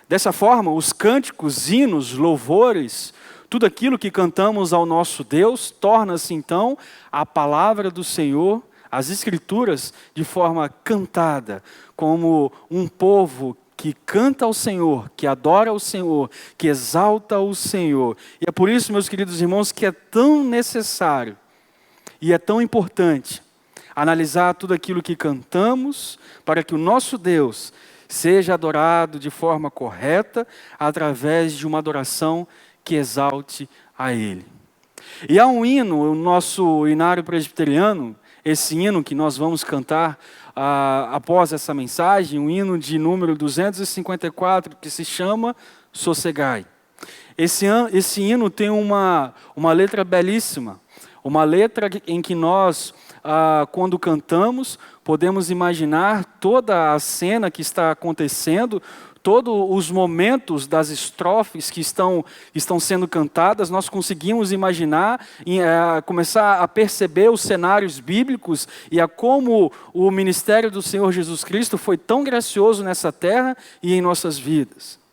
Dessa forma, os cânticos, hinos, louvores, tudo aquilo que cantamos ao nosso Deus, torna-se então a palavra do Senhor, as Escrituras, de forma cantada, como um povo que canta ao Senhor, que adora ao Senhor, que exalta o Senhor. E é por isso, meus queridos irmãos, que é tão necessário e é tão importante analisar tudo aquilo que cantamos, para que o nosso Deus seja adorado de forma correta, através de uma adoração que exalte a Ele. E há um hino, o nosso hinário presbiteriano, esse hino que nós vamos cantar após essa mensagem, um hino de número 254, que se chama Sossegai. Esse hino tem uma letra belíssima, uma letra em que nós, quando cantamos, podemos imaginar toda a cena que está acontecendo, todos os momentos das estrofes que estão sendo cantadas, nós conseguimos imaginar, começar a perceber os cenários bíblicos e a como o ministério do Senhor Jesus Cristo foi tão gracioso nessa terra e em nossas vidas.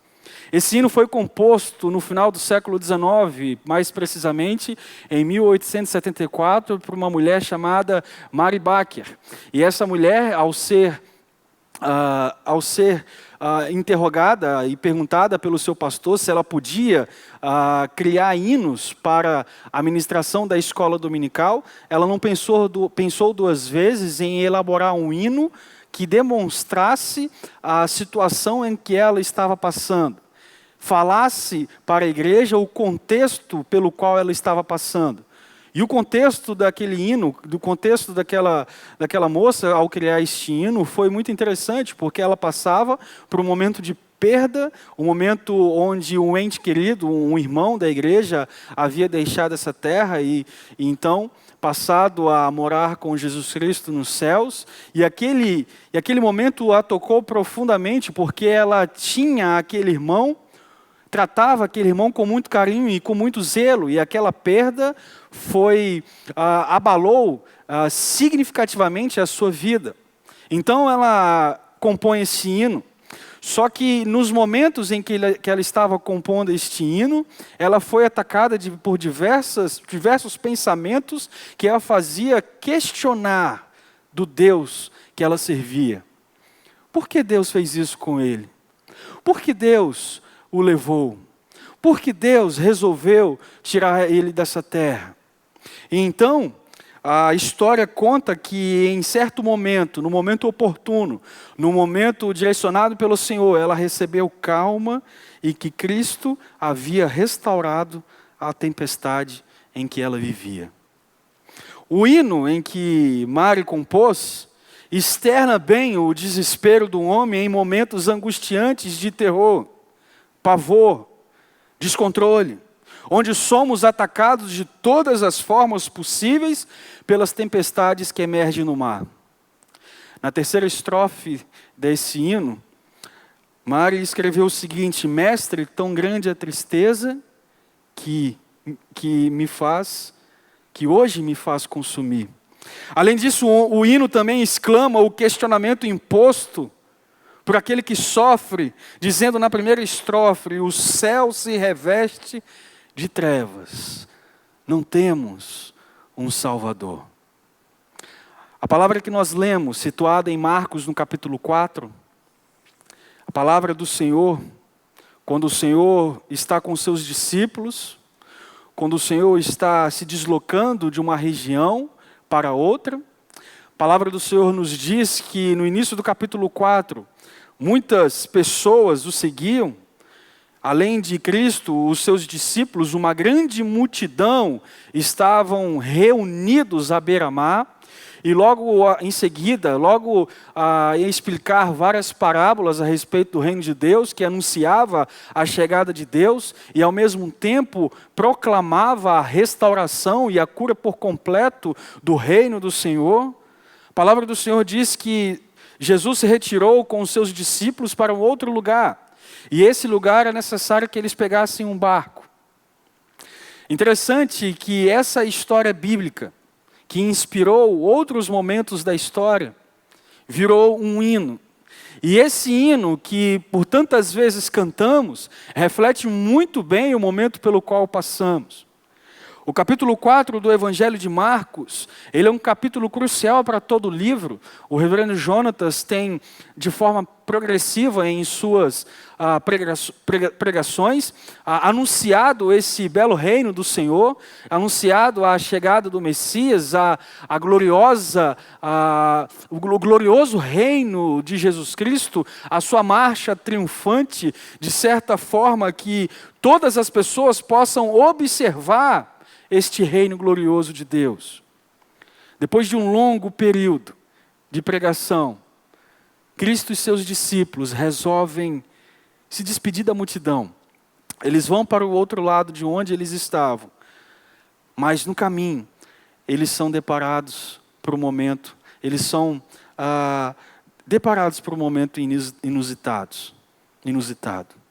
Esse hino foi composto no final do século XIX, mais precisamente em 1874, por uma mulher chamada Mary Baker. E essa mulher, ao ser interrogada e perguntada pelo seu pastor se ela podia criar hinos para a ministração da escola dominical, ela não pensou duas vezes em elaborar um hino que demonstrasse a situação em que ela estava passando, falasse para a igreja o contexto pelo qual ela estava passando. E o contexto daquele hino, do contexto daquela moça ao criar este hino, foi muito interessante, porque ela passava por um momento de perda, um momento onde um ente querido, um irmão da igreja, havia deixado essa terra e então passado a morar com Jesus Cristo nos céus. E aquele momento a tocou profundamente, porque ela tinha aquele irmão, tratava aquele irmão com muito carinho e com muito zelo, e aquela perda abalou significativamente a sua vida. Então ela compõe esse hino, só que nos momentos em que ela estava compondo este hino, ela foi atacada por diversos pensamentos que ela fazia questionar do Deus que ela servia. Por que Deus fez isso com ele? Por que Deus o levou? Por que Deus resolveu tirar ele dessa terra? E então, a história conta que em certo momento, no momento oportuno, no momento direcionado pelo Senhor, ela recebeu calma e que Cristo havia restaurado a tempestade em que ela vivia. O hino em que Mary compôs externa bem o desespero do homem em momentos angustiantes de terror, pavor, descontrole, onde somos atacados de todas as formas possíveis pelas tempestades que emergem no mar. Na terceira estrofe desse hino, Mary escreveu o seguinte: Mestre, tão grande a tristeza que hoje me faz consumir. Além disso, o hino também exclama o questionamento imposto por aquele que sofre, dizendo na primeira estrofe: o céu se reveste de trevas, não temos um Salvador. A palavra que nós lemos, situada em Marcos no capítulo 4, a palavra do Senhor, quando o Senhor está com seus discípulos, quando o Senhor está se deslocando de uma região para outra, a palavra do Senhor nos diz que no início do capítulo 4, muitas pessoas o seguiam. Além de Cristo, os seus discípulos, uma grande multidão, estavam reunidos à beira-mar. E logo em seguida, ia explicar várias parábolas a respeito do reino de Deus, que anunciava a chegada de Deus e ao mesmo tempo proclamava a restauração e a cura por completo do reino do Senhor. A palavra do Senhor diz que Jesus se retirou com os seus discípulos para um outro lugar. E esse lugar é necessário que eles pegassem um barco. Interessante que essa história bíblica, que inspirou outros momentos da história, virou um hino. E esse hino, que por tantas vezes cantamos, reflete muito bem o momento pelo qual passamos. O capítulo 4 do Evangelho de Marcos, ele é um capítulo crucial para todo o livro. O reverendo Jonatas tem, de forma progressiva em suas pregações, anunciado esse belo reino do Senhor, anunciado a chegada do Messias, o glorioso reino de Jesus Cristo, a sua marcha triunfante, de certa forma que todas as pessoas possam observar este reino glorioso de Deus. Depois de um longo período de pregação, Cristo e seus discípulos resolvem se despedir da multidão. Eles vão para o outro lado de onde eles estavam, mas no caminho eles são deparados por um momento, inusitado.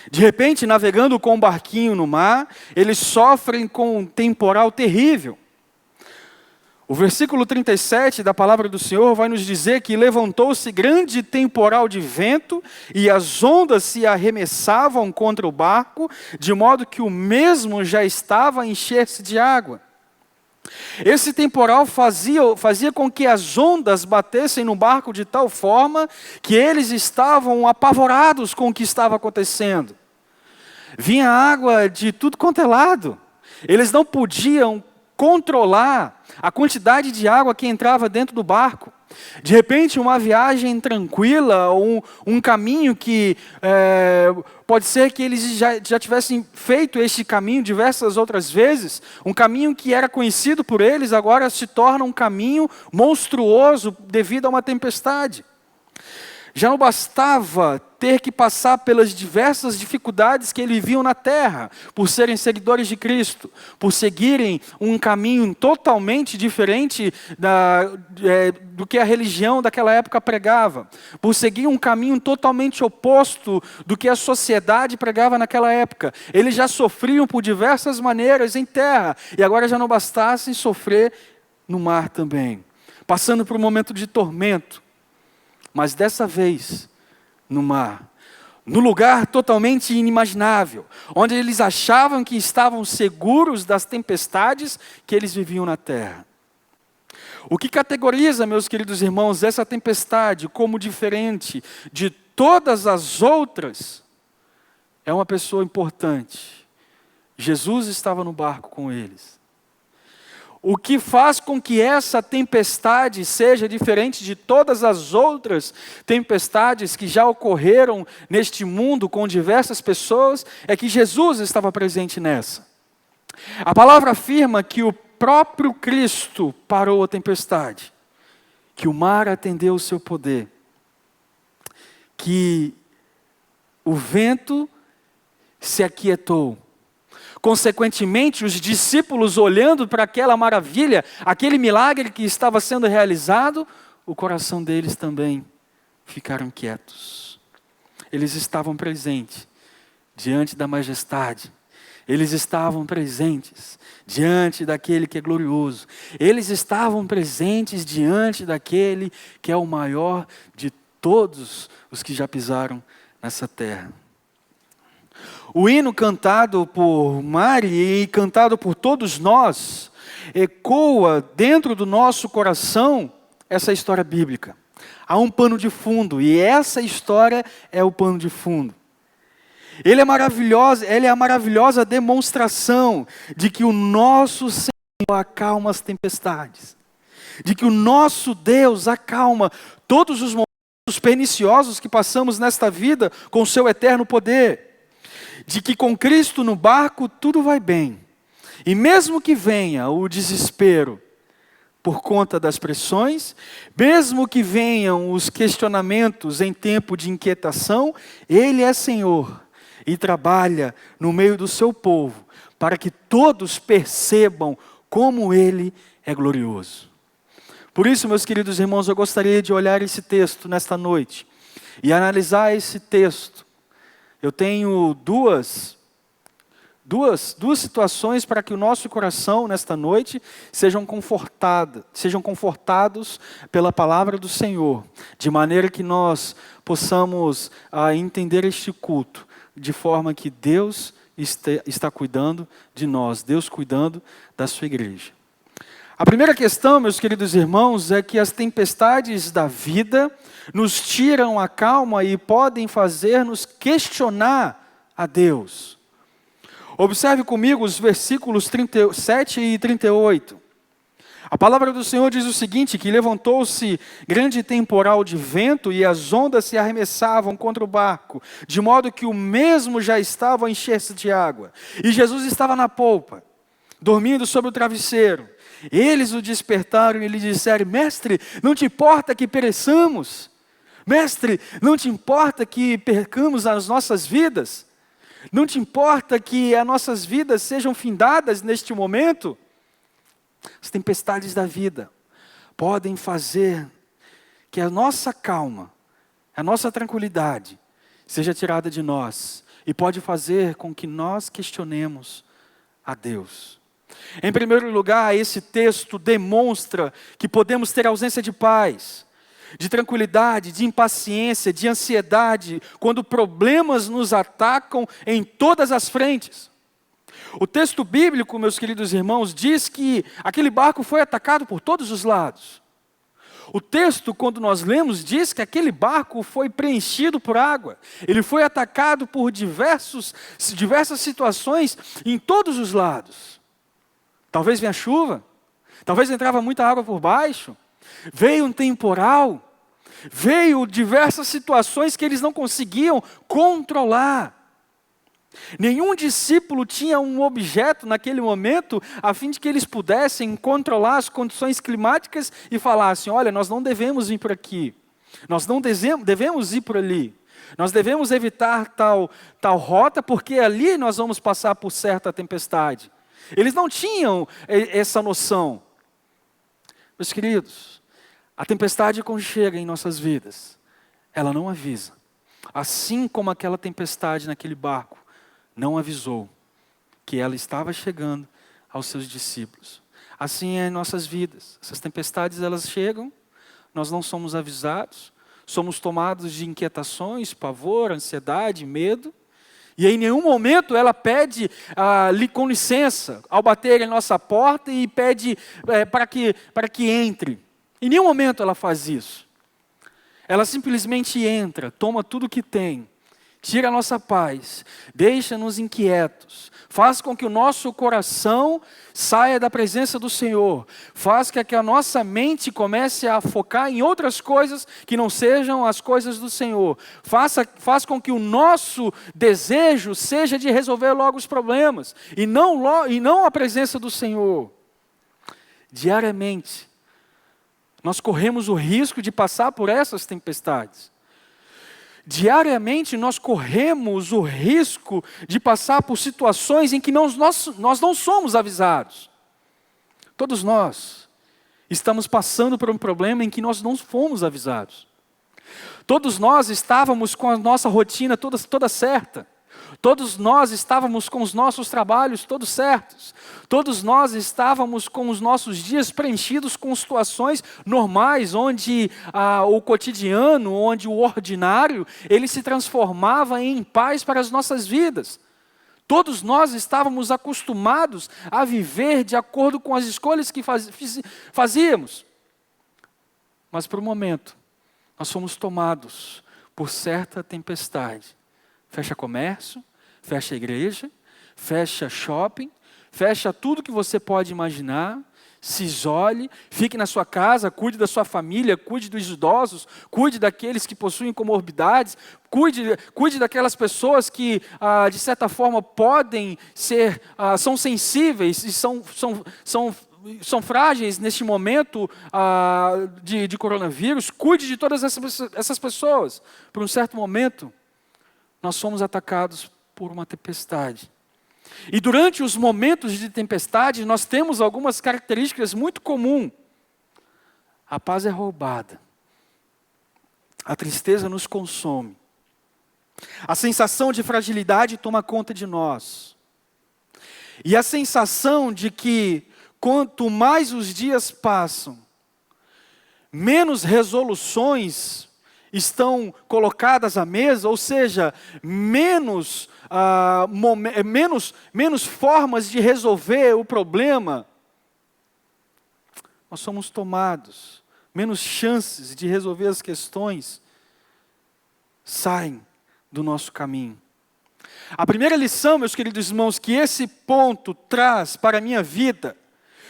De repente, navegando com um barquinho no mar, eles sofrem com um temporal terrível. O versículo 37 da palavra do Senhor vai nos dizer que levantou-se grande temporal de vento e as ondas se arremessavam contra o barco, de modo que o mesmo já estava a encher-se de água. Esse temporal fazia com que as ondas batessem no barco de tal forma que eles estavam apavorados com o que estava acontecendo. Vinha água de tudo quanto é lado. Eles não podiam controlar a quantidade de água que entrava dentro do barco. De repente, uma viagem tranquila, um caminho que pode ser que eles já tivessem feito este caminho diversas outras vezes, um caminho que era conhecido por eles, agora se torna um caminho monstruoso devido a uma tempestade. Já não bastava ter que passar pelas diversas dificuldades que eles viam na terra, por serem seguidores de Cristo, por seguirem um caminho totalmente diferente do que a religião daquela época pregava, por seguir um caminho totalmente oposto do que a sociedade pregava naquela época. Eles já sofriam por diversas maneiras em terra, e agora já não bastassem sofrer no mar também, passando por um momento de tormento. Mas dessa vez, no mar, no lugar totalmente inimaginável, onde eles achavam que estavam seguros das tempestades que eles viviam na terra. O que categoriza, meus queridos irmãos, essa tempestade como diferente de todas as outras, é uma pessoa importante. Jesus estava no barco com eles. O que faz com que essa tempestade seja diferente de todas as outras tempestades que já ocorreram neste mundo com diversas pessoas, é que Jesus estava presente nessa. A palavra afirma que o próprio Cristo parou a tempestade, que o mar atendeu o seu poder, que o vento se aquietou. Consequentemente, os discípulos, olhando para aquela maravilha, aquele milagre que estava sendo realizado, o coração deles também ficaram quietos. Eles estavam presentes diante da majestade. Eles estavam presentes diante daquele que é glorioso. Eles estavam presentes diante daquele que é o maior de todos os que já pisaram nessa terra. O hino cantado por Mari e cantado por todos nós ecoa dentro do nosso coração essa história bíblica. Há um pano de fundo e essa história é o pano de fundo. Ela é a maravilhosa demonstração de que o nosso Senhor acalma as tempestades, de que o nosso Deus acalma todos os momentos perniciosos que passamos nesta vida com o seu eterno poder. De que com Cristo no barco tudo vai bem. E mesmo que venha o desespero por conta das pressões, mesmo que venham os questionamentos em tempo de inquietação, Ele é Senhor e trabalha no meio do seu povo, para que todos percebam como Ele é glorioso. Por isso, meus queridos irmãos, eu gostaria de olhar esse texto nesta noite e analisar esse texto. Eu tenho duas situações para que o nosso coração, nesta noite, sejam confortados pela palavra do Senhor, de maneira que nós possamos entender este culto, de forma que Deus está cuidando de nós, Deus cuidando da sua igreja. A primeira questão, meus queridos irmãos, é que as tempestades da vida nos tiram a calma e podem fazer-nos questionar a Deus. Observe comigo os versículos 37 e 38. A palavra do Senhor diz o seguinte, que levantou-se grande temporal de vento e as ondas se arremessavam contra o barco, de modo que o mesmo já estava a encher-se de água. E Jesus estava na polpa, dormindo sobre o travesseiro. Eles o despertaram e lhe disseram: Mestre, não te importa que pereçamos? Mestre, não te importa que percamos as nossas vidas? Não te importa que as nossas vidas sejam findadas neste momento? As tempestades da vida podem fazer que a nossa calma, a nossa tranquilidade seja tirada de nós e pode fazer com que nós questionemos a Deus. Em primeiro lugar, esse texto demonstra que podemos ter ausência de paz, de tranquilidade, de impaciência, de ansiedade, quando problemas nos atacam em todas as frentes. O texto bíblico, meus queridos irmãos, diz que aquele barco foi atacado por todos os lados. O texto, quando nós lemos, diz que aquele barco foi preenchido por água. Ele foi atacado por diversas situações em todos os lados. Talvez venha chuva, talvez entrava muita água por baixo, veio um temporal, veio diversas situações que eles não conseguiam controlar. Nenhum discípulo tinha um objeto naquele momento a fim de que eles pudessem controlar as condições climáticas e falassem: olha, nós não devemos vir por aqui, nós não devemos ir por ali, nós devemos evitar tal rota porque ali nós vamos passar por certa tempestade. Eles não tinham essa noção. Meus queridos, a tempestade quando chega em nossas vidas, ela não avisa. Assim como aquela tempestade naquele barco não avisou que ela estava chegando aos seus discípulos. Assim é em nossas vidas. Essas tempestades, elas chegam, nós não somos avisados, somos tomados de inquietações, pavor, ansiedade, medo, e em nenhum momento ela pede com licença ao bater em nossa porta e pede para que entre. Em nenhum momento ela faz isso. Ela simplesmente entra, toma tudo que tem, tira a nossa paz, deixa-nos inquietos, faz com que o nosso coração saia da presença do Senhor, faz com que a nossa mente comece a focar em outras coisas que não sejam as coisas do Senhor, faz com que o nosso desejo seja de resolver logo os problemas, e não a presença do Senhor. Diariamente, nós corremos o risco de passar por essas tempestades. Diariamente nós corremos o risco de passar por situações em que nós não somos avisados. Todos nós estamos passando por um problema em que nós não fomos avisados. Todos nós estávamos com a nossa rotina toda certa. Todos nós estávamos com os nossos trabalhos todos certos. Todos nós estávamos com os nossos dias preenchidos com situações normais, onde o cotidiano, onde o ordinário, ele se transformava em paz para as nossas vidas. Todos nós estávamos acostumados a viver de acordo com as escolhas que fazíamos. Mas por um momento, nós fomos tomados por certa tempestade. Fecha comércio, fecha igreja, fecha shopping, fecha tudo que você pode imaginar, se isole, fique na sua casa, cuide da sua família, cuide dos idosos, cuide daqueles que possuem comorbidades, cuide daquelas pessoas que, de certa forma, podem ser, são sensíveis e são frágeis neste momento de coronavírus. Cuide de todas essas pessoas. Por um certo momento, nós fomos atacados por uma tempestade. E durante os momentos de tempestade, nós temos algumas características muito comuns. A paz é roubada. A tristeza nos consome. A sensação de fragilidade toma conta de nós. E a sensação de que, quanto mais os dias passam, menos resoluções estão colocadas à mesa, ou seja, menos formas de resolver o problema, nós somos tomados, menos chances de resolver as questões saem do nosso caminho. A primeira lição, meus queridos irmãos, que esse ponto traz para a minha vida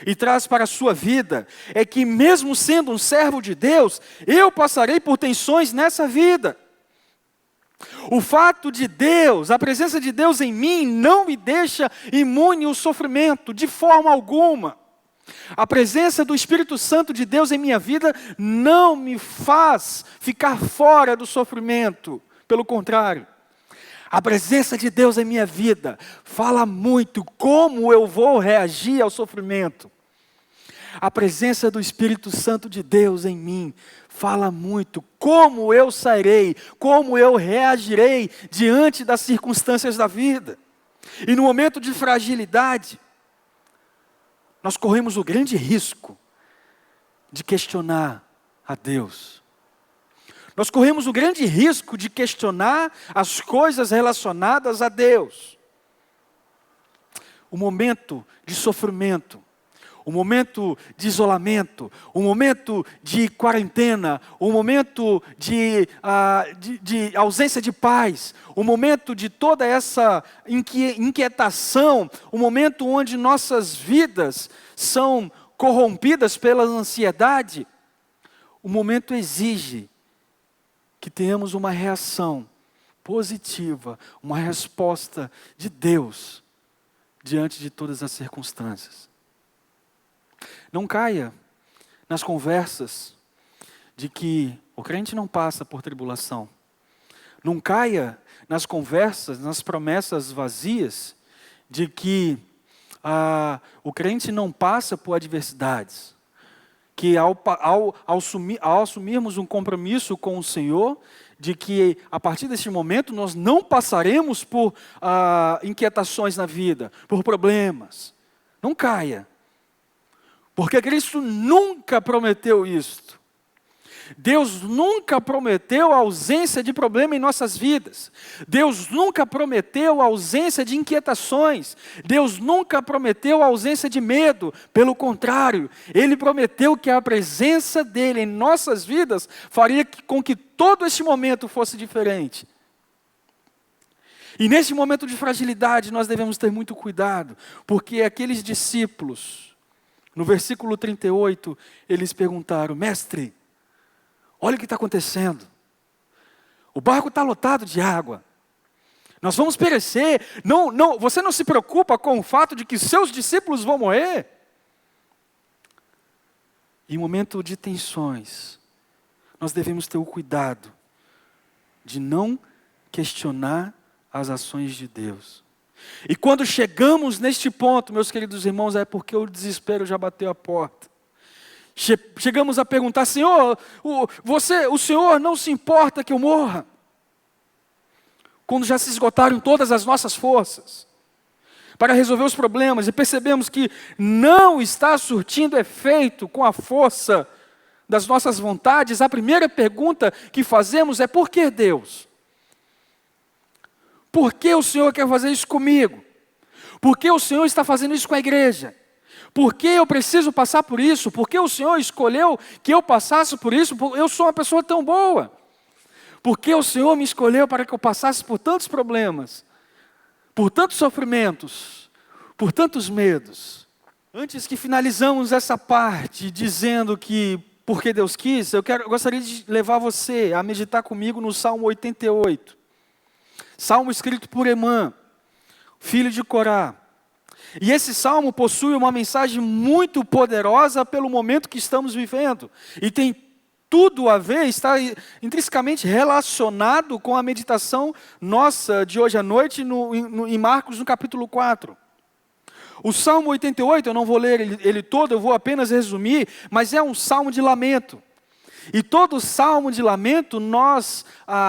e traz para a sua vida, é que mesmo sendo um servo de Deus, eu passarei por tensões nessa vida. O fato de Deus, a presença de Deus em mim, não me deixa imune ao sofrimento, de forma alguma. A presença do Espírito Santo de Deus em minha vida não me faz ficar fora do sofrimento. Pelo contrário, a presença de Deus em minha vida fala muito como eu vou reagir ao sofrimento. A presença do Espírito Santo de Deus em mim fala muito como eu sairei, como eu reagirei diante das circunstâncias da vida. E no momento de fragilidade, nós corremos o grande risco de questionar a Deus. Nós corremos o grande risco de questionar as coisas relacionadas a Deus. O momento de sofrimento, o momento de isolamento, o momento de quarentena, o momento de ausência de paz, o momento de toda essa inquietação, o momento onde nossas vidas são corrompidas pela ansiedade, o momento exige que tenhamos uma reação positiva, uma resposta de Deus diante de todas as circunstâncias. Não caia nas conversas de que o crente não passa por tribulação. Não caia nas conversas, nas promessas vazias de que o crente não passa por adversidades. Que ao assumirmos um compromisso com o Senhor, de que a partir deste momento nós não passaremos por inquietações na vida, por problemas. Não caia. Porque Cristo nunca prometeu isto. Deus nunca prometeu a ausência de problema em nossas vidas. Deus nunca prometeu a ausência de inquietações. Deus nunca prometeu a ausência de medo. Pelo contrário, Ele prometeu que a presença dEle em nossas vidas faria com que todo este momento fosse diferente. E neste momento de fragilidade nós devemos ter muito cuidado, porque aqueles discípulos, no versículo 38, eles perguntaram: Mestre, olha o que está acontecendo. O barco está lotado de água. Nós vamos perecer. Você não se preocupa com o fato de que seus discípulos vão morrer? Em momento de tensões, nós devemos ter o cuidado de não questionar as ações de Deus. E quando chegamos neste ponto, meus queridos irmãos, é porque o desespero já bateu a porta. Chegamos a perguntar: Senhor, o Senhor não se importa que eu morra? Quando já se esgotaram todas as nossas forças para resolver os problemas e percebemos que não está surtindo efeito com a força das nossas vontades, a primeira pergunta que fazemos é: por que Deus? Por que o Senhor quer fazer isso comigo? Por que o Senhor está fazendo isso com a igreja? Por que eu preciso passar por isso? Por que o Senhor escolheu que eu passasse por isso? Eu sou uma pessoa tão boa. Por que o Senhor me escolheu para que eu passasse por tantos problemas? Por tantos sofrimentos? Por tantos medos? Antes que finalizamos essa parte dizendo que porque Deus quis, eu gostaria de levar você a meditar comigo no Salmo 88. Salmo escrito por Emã, filho de Corá. E esse salmo possui uma mensagem muito poderosa pelo momento que estamos vivendo. E tem tudo a ver, está intrinsecamente relacionado com a meditação nossa de hoje à noite em Marcos, no capítulo 4. O Salmo 88, eu não vou ler ele todo, eu vou apenas resumir, mas é um salmo de lamento. E todo salmo de lamento, nós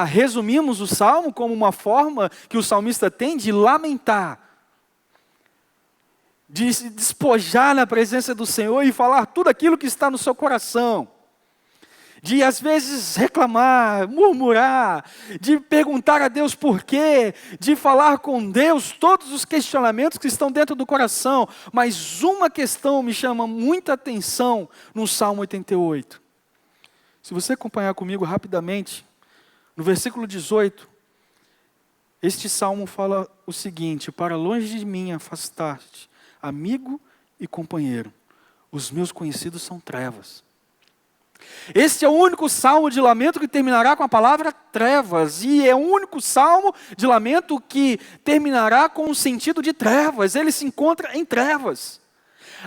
resumimos o salmo como uma forma que o salmista tem de lamentar, de se despojar na presença do Senhor e falar tudo aquilo que está no seu coração, de às vezes reclamar, murmurar, de perguntar a Deus por quê, de falar com Deus todos os questionamentos que estão dentro do coração. Mas uma questão me chama muita atenção no Salmo 88. Se você acompanhar comigo rapidamente, no versículo 18, este salmo fala o seguinte: para longe de mim afastaste, amigo e companheiro, os meus conhecidos são trevas. Este é o único salmo de lamento que terminará com a palavra trevas, e é o único salmo de lamento que terminará com o sentido de trevas. Ele se encontra em trevas.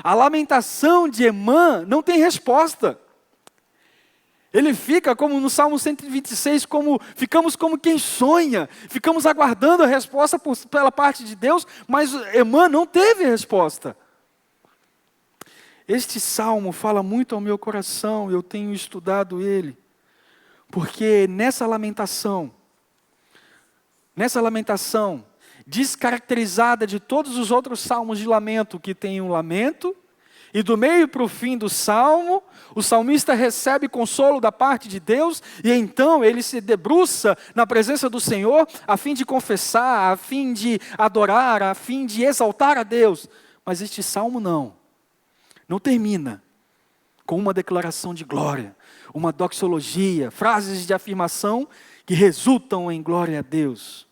A lamentação de Emã não tem resposta. Ele fica como no Salmo 126, ficamos como quem sonha, ficamos aguardando a resposta pela parte de Deus, mas Emã não teve resposta. Este salmo fala muito ao meu coração, eu tenho estudado ele, porque nessa lamentação, descaracterizada de todos os outros salmos de lamento, que tem um lamento, e do meio para o fim do salmo, o salmista recebe consolo da parte de Deus, e então ele se debruça na presença do Senhor, a fim de confessar, a fim de adorar, a fim de exaltar a Deus. Mas este salmo não termina com uma declaração de glória, uma doxologia, frases de afirmação que resultam em glória a Deus.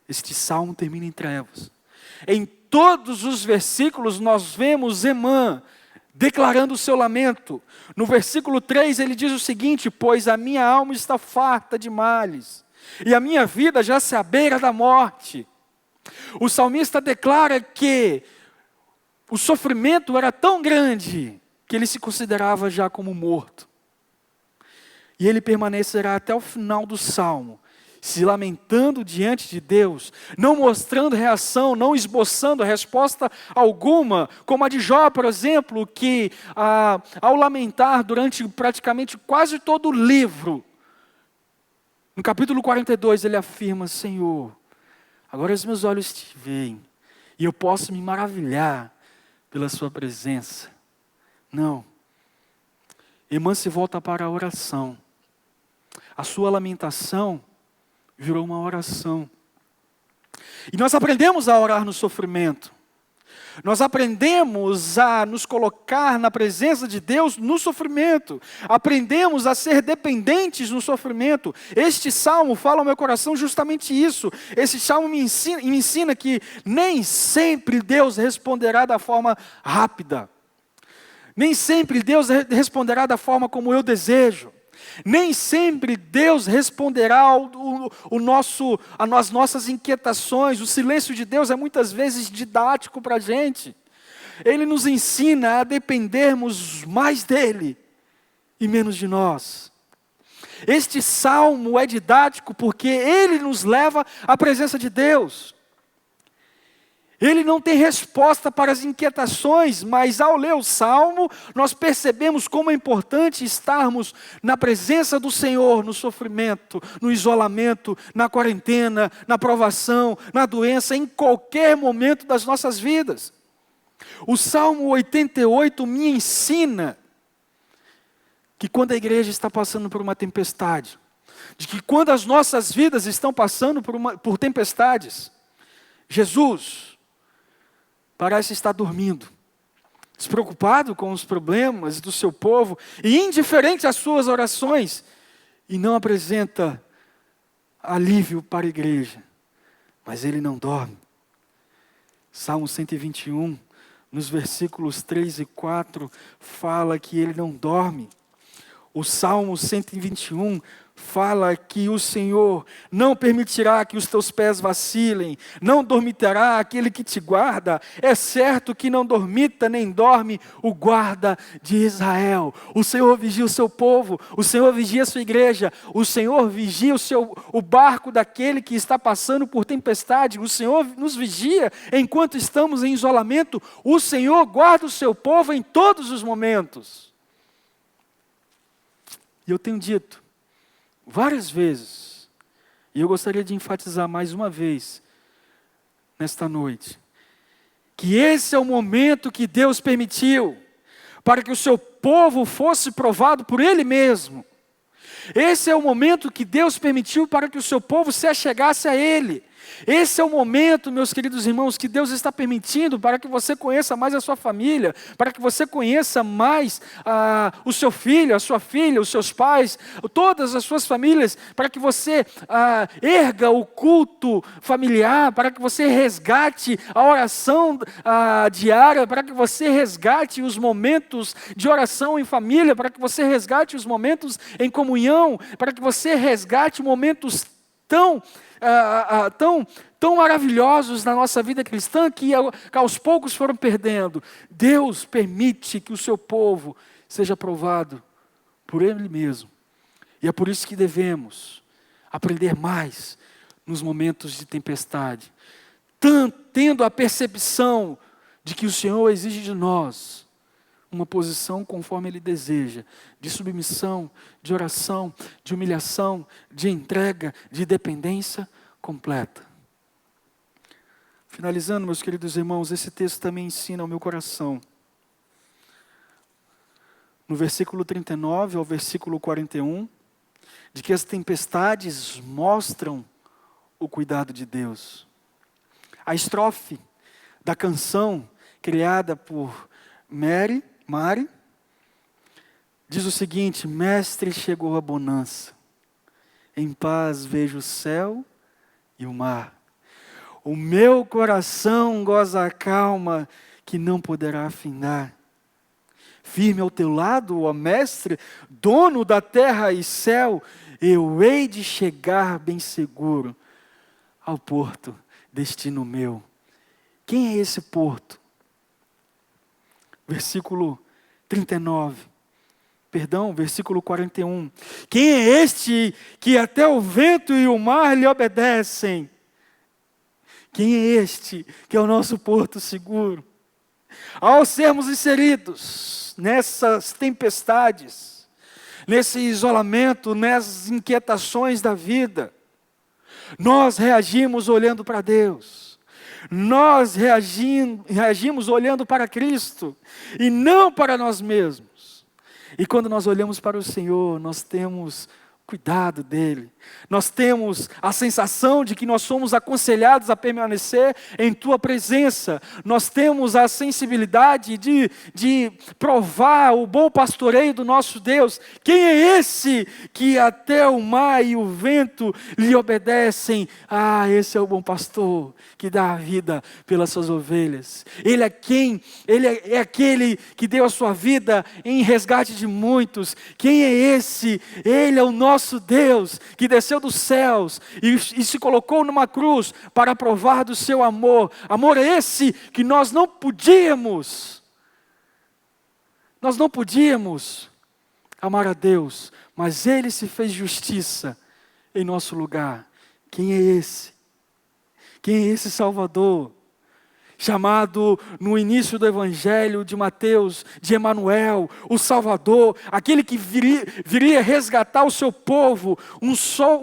Este salmo termina em trevas. Em todos os versículos nós vemos Emã declarando o seu lamento. No versículo 3 ele diz o seguinte: pois a minha alma está farta de males, e a minha vida já se à beira da morte. O salmista declara que o sofrimento era tão grande que ele se considerava já como morto. E ele permanecerá até o final do salmo, se lamentando diante de Deus, não mostrando reação, não esboçando resposta alguma, como a de Jó, por exemplo, que ao lamentar durante praticamente quase todo o livro, no capítulo 42 ele afirma: Senhor, agora os meus olhos te veem, e eu posso me maravilhar pela sua presença. Não. Emã se volta para a oração. A sua lamentação virou uma oração. E nós aprendemos a orar no sofrimento. Nós aprendemos a nos colocar na presença de Deus no sofrimento. Aprendemos a ser dependentes no sofrimento. Este salmo fala ao meu coração justamente isso. Esse salmo me ensina que nem sempre Deus responderá da forma rápida. Nem sempre Deus responderá da forma como eu desejo. Nem sempre Deus responderá às nossas inquietações. O silêncio de Deus é muitas vezes didático para a gente. Ele nos ensina a dependermos mais dEle e menos de nós. Este salmo é didático porque ele nos leva à presença de Deus. Ele não tem resposta para as inquietações, mas ao ler o salmo, nós percebemos como é importante estarmos na presença do Senhor, no sofrimento, no isolamento, na quarentena, na provação, na doença, em qualquer momento das nossas vidas. O Salmo 88 me ensina que quando a igreja está passando por uma tempestade, de que quando as nossas vidas estão passando por tempestades, Jesus parece estar dormindo, despreocupado com os problemas do seu povo e indiferente às suas orações, e não apresenta alívio para a igreja. Mas ele não dorme. Salmo 121, nos versículos 3 e 4, fala que ele não dorme. O Salmo 121 fala que o Senhor não permitirá que os teus pés vacilem, não dormitará aquele que te guarda. É certo que não dormita nem dorme o guarda de Israel. O Senhor vigia o seu povo, o Senhor vigia a sua igreja, o Senhor vigia o barco daquele que está passando por tempestade, o Senhor nos vigia enquanto estamos em isolamento, o Senhor guarda o seu povo em todos os momentos. E eu tenho dito várias vezes, e eu gostaria de enfatizar mais uma vez, nesta noite, que esse é o momento que Deus permitiu, para que o seu povo fosse provado por Ele mesmo. Esse é o momento que Deus permitiu para que o seu povo se achegasse a Ele. Esse é o momento, meus queridos irmãos, que Deus está permitindo para que você conheça mais a sua família, para que você conheça mais o seu filho, a sua filha, os seus pais, todas as suas famílias, para que você erga o culto familiar, para que você resgate a oração diária, para que você resgate os momentos de oração em família, para que você resgate os momentos em comunhão, para que você resgate momentos tão maravilhosos na nossa vida cristã que aos poucos foram perdendo. Deus permite que o seu povo seja provado por Ele mesmo. E é por isso que devemos aprender mais nos momentos de tempestade, tendo a percepção de que o Senhor exige de nós uma posição conforme Ele deseja, de submissão, de oração, de humilhação, de entrega, de dependência completa. Finalizando, meus queridos irmãos, esse texto também ensina ao meu coração. No versículo 39 ao versículo 41, de que as tempestades mostram o cuidado de Deus. A estrofe da canção criada por Mari, diz o seguinte: Mestre, chegou a bonança, em paz vejo o céu e o mar. O meu coração goza a calma que não poderá afindar. Firme ao teu lado, ó Mestre, dono da terra e céu, eu hei de chegar bem seguro ao porto, destino meu. Quem é esse porto? Versículo 41. Quem é este que até o vento e o mar lhe obedecem? Quem é este que é o nosso porto seguro? Ao sermos inseridos nessas tempestades, nesse isolamento, nessas inquietações da vida, nós reagimos olhando para Deus. Nós reagimos olhando para Cristo e não para nós mesmos. E quando nós olhamos para o Senhor, nós temos cuidado dEle. Nós temos a sensação de que nós somos aconselhados a permanecer em Tua presença. Nós temos a sensibilidade de provar o bom pastoreio do nosso Deus. Quem é esse que até o mar e o vento lhe obedecem? Esse é o bom pastor que dá a vida pelas suas ovelhas. Ele é aquele que deu a sua vida em resgate de muitos. Quem é esse? Ele é o nosso Deus que desceu dos céus e se colocou numa cruz para provar do seu amor. Amor esse que nós não podíamos amar a Deus, mas Ele se fez justiça em nosso lugar. Quem é esse? Quem é esse Salvador? Chamado no início do Evangelho de Mateus, de Emanuel, o Salvador, aquele que viria resgatar o seu povo, um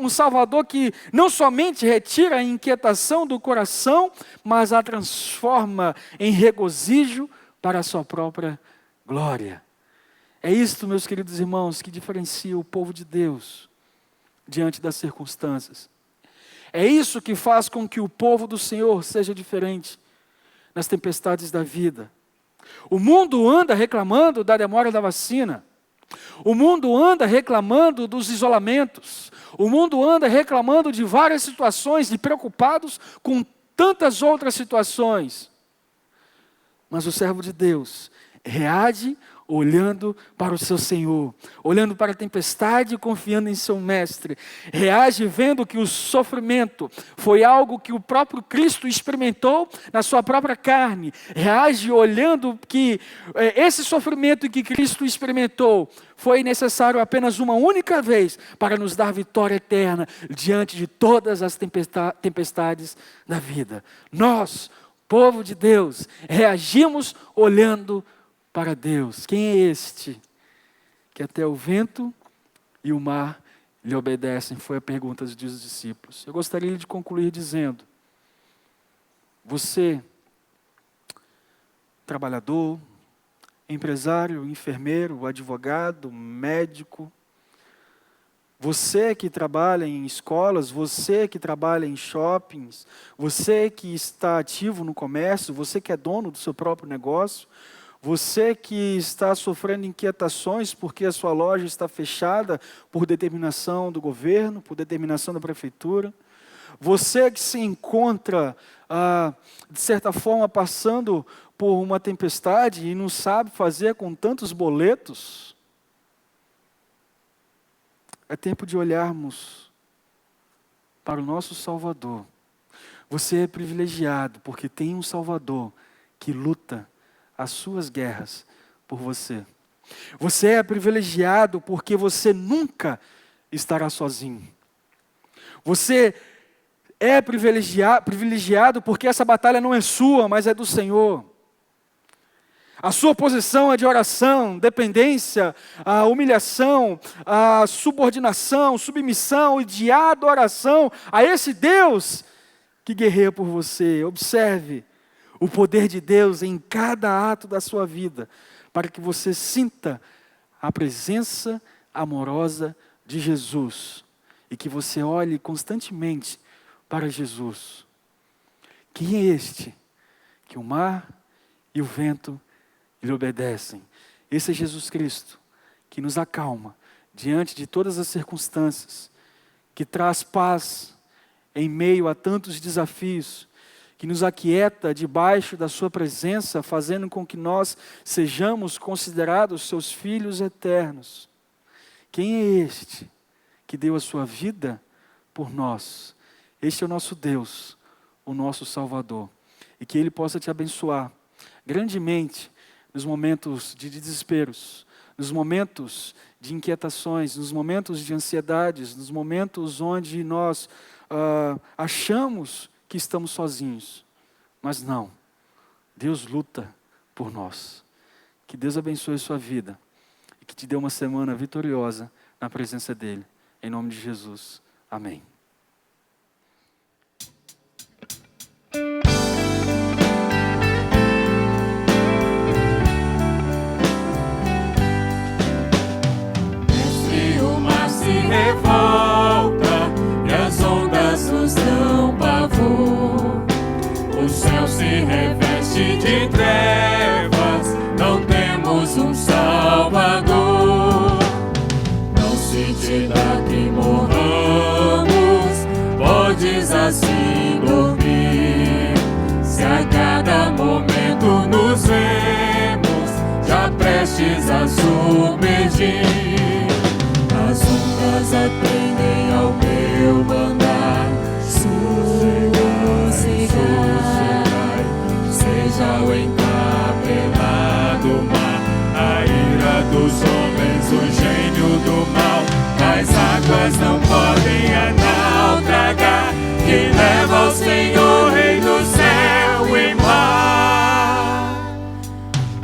Salvador que não somente retira a inquietação do coração, mas a transforma em regozijo para a sua própria glória. É isto, meus queridos irmãos, que diferencia o povo de Deus diante das circunstâncias. É isso que faz com que o povo do Senhor seja diferente nas tempestades da vida. O mundo anda reclamando da demora da vacina. O mundo anda reclamando dos isolamentos. O mundo anda reclamando de várias situações e preocupados com tantas outras situações. Mas o servo de Deus reage olhando para o seu Senhor, olhando para a tempestade e confiando em seu Mestre. Reage vendo que o sofrimento foi algo que o próprio Cristo experimentou na sua própria carne. Reage olhando que esse sofrimento que Cristo experimentou foi necessário apenas uma única vez para nos dar vitória eterna diante de todas as tempestades da vida. Nós, povo de Deus, reagimos olhando para Deus. Quem é este que até o vento e o mar lhe obedecem? Foi a pergunta dos discípulos. Eu gostaria de concluir dizendo: você, trabalhador, empresário, enfermeiro, advogado, médico, Você que trabalha em escolas, você que trabalha em shoppings, você que está ativo no comércio, você que é dono do seu próprio negócio, você que está sofrendo inquietações porque a sua loja está fechada por determinação do governo, por determinação da prefeitura, você que se encontra, de certa forma, passando por uma tempestade e não sabe fazer com tantos boletos, é tempo de olharmos para o nosso Salvador. Você é privilegiado porque tem um Salvador que luta as suas guerras por você. Você é privilegiado porque você nunca estará sozinho. Você é privilegiado porque essa batalha não é sua, mas é do Senhor. A sua posição é de oração, dependência, a humilhação, a subordinação, submissão e de adoração a esse Deus que guerreia por você. Observe o poder de Deus em cada ato da sua vida, para que você sinta a presença amorosa de Jesus e que você olhe constantemente para Jesus. Quem é este que o mar e o vento lhe obedecem? Esse é Jesus Cristo, que nos acalma diante de todas as circunstâncias, que traz paz em meio a tantos desafios, que nos aquieta debaixo da sua presença, fazendo com que nós sejamos considerados seus filhos eternos. Quem é este que deu a sua vida por nós? Este é o nosso Deus, o nosso Salvador. E que Ele possa te abençoar grandemente nos momentos de desesperos, nos momentos de inquietações, nos momentos de ansiedades, nos momentos onde nós achamos que estamos sozinhos. Mas não, Deus luta por nós. Que Deus abençoe a sua vida e que te dê uma semana vitoriosa na presença dEle. Em nome de Jesus. Amém. Revolta e as ondas nos dão pavor. O céu se reveste de trevas, não temos um Salvador. Não se te dá que morramos, podes assim dormir. Se a cada momento nos vemos, já prestes a submergir. As ondas atendem ao meu mandar, sossegai, seja o encapelado mar, a ira dos homens, o gênio do mal. As águas não podem a naufragar, que leva ao Senhor, Rei do céu e mar.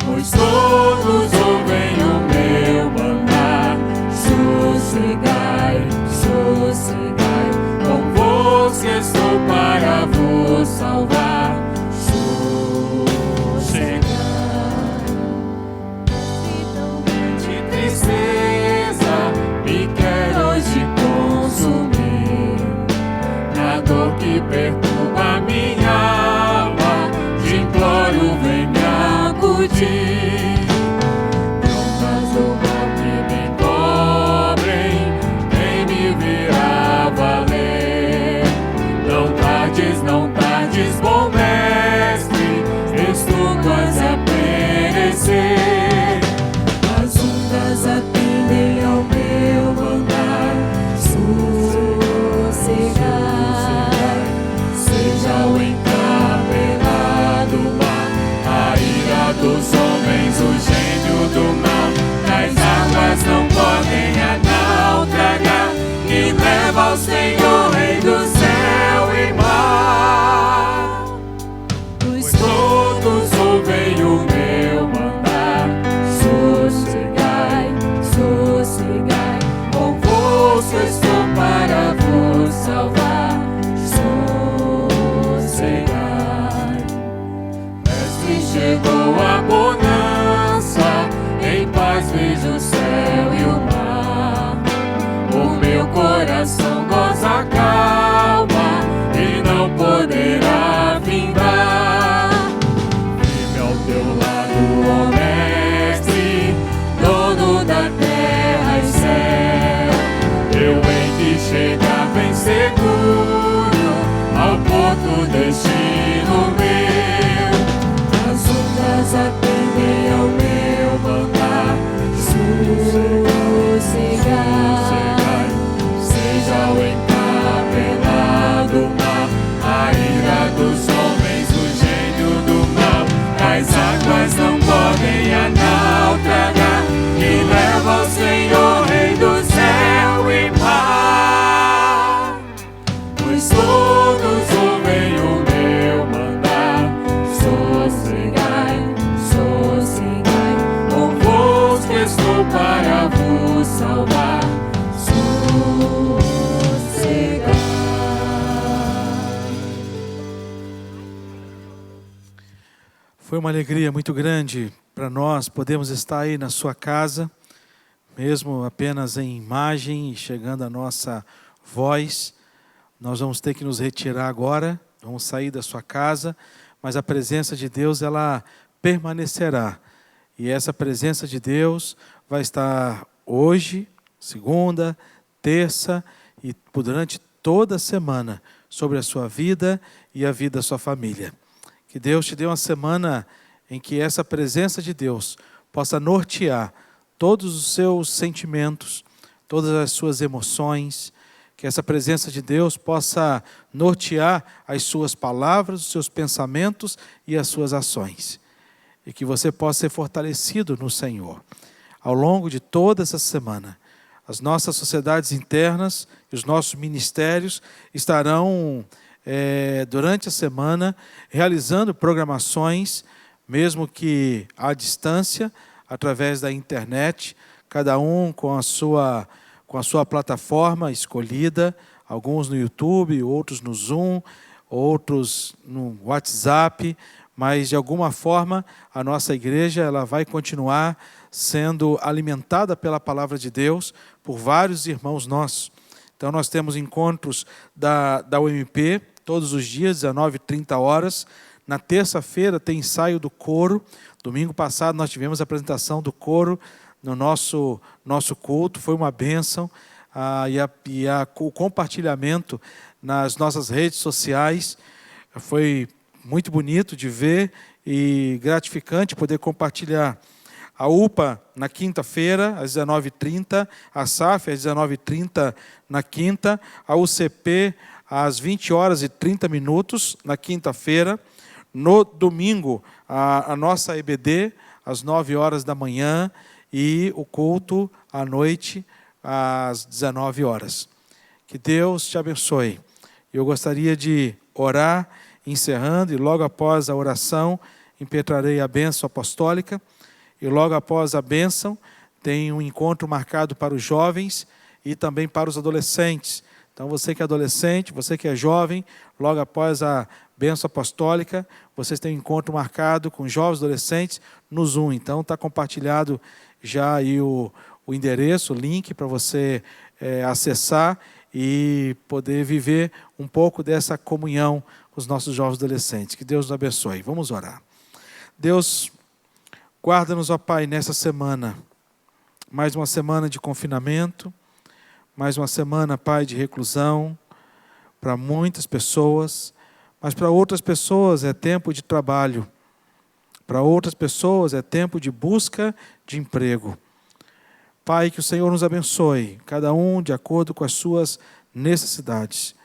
Pois todos ouvem o meu mandar, sossegai, sossegai, convosco estou para vos salvar. Sossegai. De tristeza me quer hoje consumir, na dor que perturba minha alma, te imploro, vem me acudir. Prontas do mal que me cobrem, vem me vir a valer. Não tardes, bom mestre, estou quase a perecer. As ondas atendem ao meu mandar, sossegai, seja o encapelado mar, a ira dos homens, o gênio do mal. As águas não podem a naufragar, que leva ao Senhor, Rei do céu e mar. Foi uma alegria muito grande para nós podermos estar aí na sua casa, mesmo apenas em imagem e chegando a nossa voz. Nós vamos ter que nos retirar agora, vamos sair da sua casa, mas a presença de Deus, ela permanecerá. E essa presença de Deus vai estar hoje, segunda, terça e durante toda a semana sobre a sua vida e a vida da sua família. Que Deus te dê uma semana em que essa presença de Deus possa nortear todos os seus sentimentos, todas as suas emoções, que essa presença de Deus possa nortear as suas palavras, os seus pensamentos e as suas ações. E que você possa ser fortalecido no Senhor. Ao longo de toda essa semana, as nossas sociedades internas e os nossos ministérios estarão, durante a semana, realizando programações, mesmo que à distância, através da internet, cada um com a sua plataforma escolhida, alguns no YouTube, outros no Zoom, outros no WhatsApp, mas de alguma forma a nossa igreja ela vai continuar sendo alimentada pela palavra de Deus por vários irmãos nossos. Então nós temos encontros da UMP todos os dias, 19h30. Na terça-feira tem ensaio do coro. Domingo passado nós tivemos a apresentação do coro no nosso culto, foi uma bênção. O compartilhamento nas nossas redes sociais foi muito bonito de ver e gratificante poder compartilhar. A UPA na quinta-feira, às 19h30, a SAF às 19h30 na quinta, a UCP às 20h30 na quinta-feira. No domingo, a nossa EBD às 9h da manhã e o culto à noite às 19h. Que Deus te abençoe. Eu gostaria de orar, encerrando, e logo após a oração, impetrarei a bênção apostólica, e logo após a bênção, tem um encontro marcado para os jovens e também para os adolescentes. Então, você que é adolescente, você que é jovem, logo após a bênção apostólica, vocês têm um encontro marcado com jovens adolescentes no Zoom. Então, está compartilhado já aí o endereço, o link para você acessar e poder viver um pouco dessa comunhão com os nossos jovens adolescentes. Que Deus nos abençoe. Vamos orar. Deus, guarda-nos, ó Pai, nessa semana. Mais uma semana de confinamento, mais uma semana, Pai, de reclusão para muitas pessoas, mas para outras pessoas é tempo de trabalho. Para outras pessoas é tempo de busca de emprego. Pai, que o Senhor nos abençoe, cada um de acordo com as suas necessidades.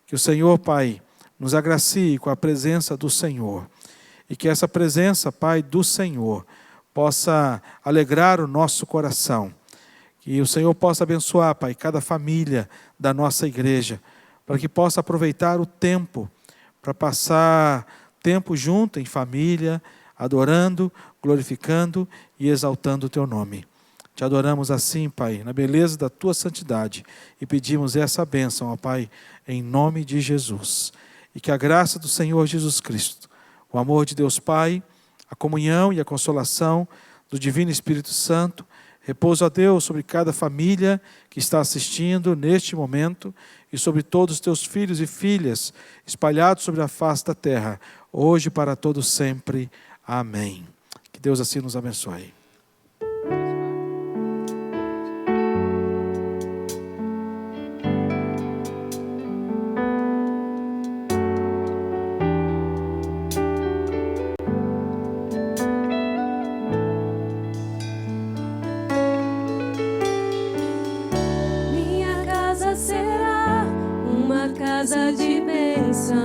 Que o Senhor, Pai, nos agracie com a presença do Senhor. E que essa presença, Pai, do Senhor, possa alegrar o nosso coração. Que o Senhor possa abençoar, Pai, cada família da nossa igreja, para que possa aproveitar o tempo, para passar tempo junto em família, adorando, glorificando e exaltando o Teu nome. Te adoramos assim, Pai, na beleza da Tua santidade, e pedimos essa bênção, ó Pai, em nome de Jesus. E que a graça do Senhor Jesus Cristo, o amor de Deus Pai, a comunhão e a consolação do Divino Espírito Santo, repouso a Deus sobre cada família que está assistindo neste momento e sobre todos os teus filhos e filhas espalhados sobre a face da terra, hoje e para todos sempre. Amém. Que Deus assim nos abençoe. Casa de bênção,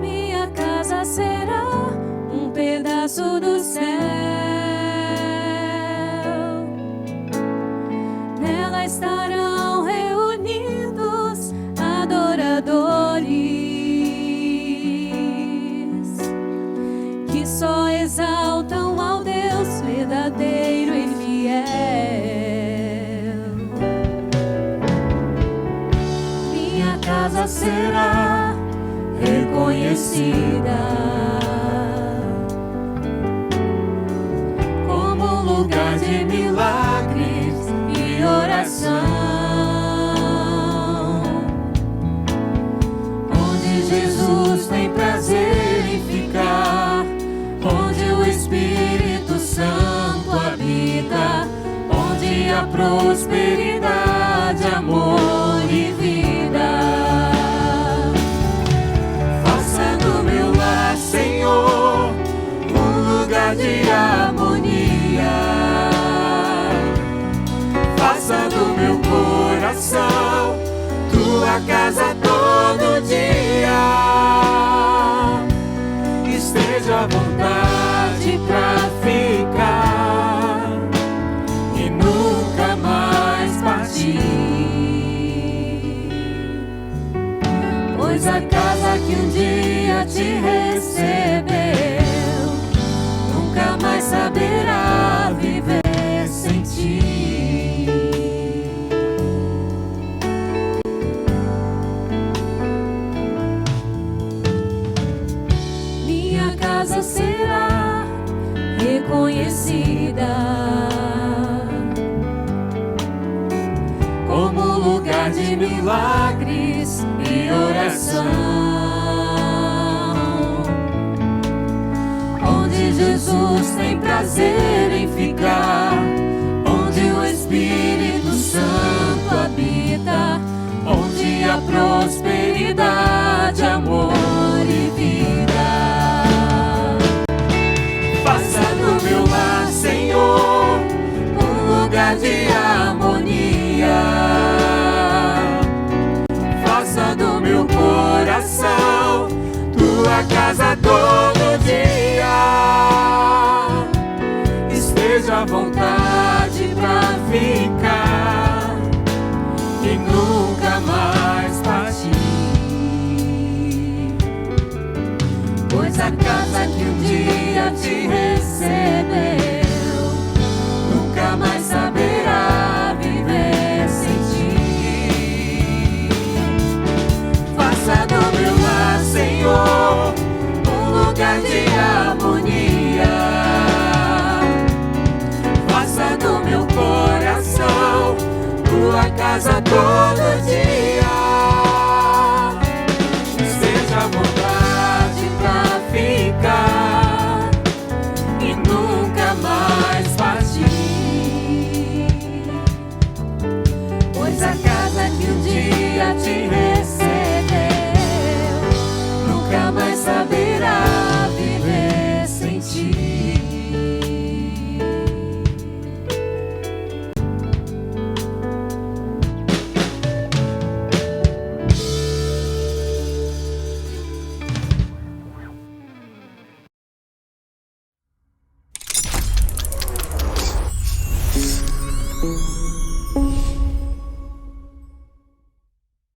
minha casa será um pedaço do céu. Nela estarão reunidos adoradores que só exaltam ao Deus verdadeiro e fiel. Casa será reconhecida como lugar de milagres e oração, onde Jesus tem prazer em ficar, onde o Espírito Santo habita, onde há prosperidade, amor e vida. Faça do meu lar, Senhor, um lugar de harmonia. Faça do meu coração tua casa todo dia. Esteja à vontade pra ficar e nunca mais partir, pois a casa que um dia te recebeu nunca mais saberá viver sem ti. Minha casa será reconhecida como lugar de milagres e oração, onde Jesus tem prazer em ficar, onde o Espírito Santo habita, onde há prosperidade, amor e vida. Faça do meu lar, Senhor, um lugar de harmonia. Faça do meu coração tua casa todo dia. Esteja à vontade pra ficar e nunca mais partir, pois a casa que um dia te recebeu nunca mais saberá viver sem ti. Faça do meu lar, Senhor, um lugar de harmonia. Faça do meu coração tua casa todo dia.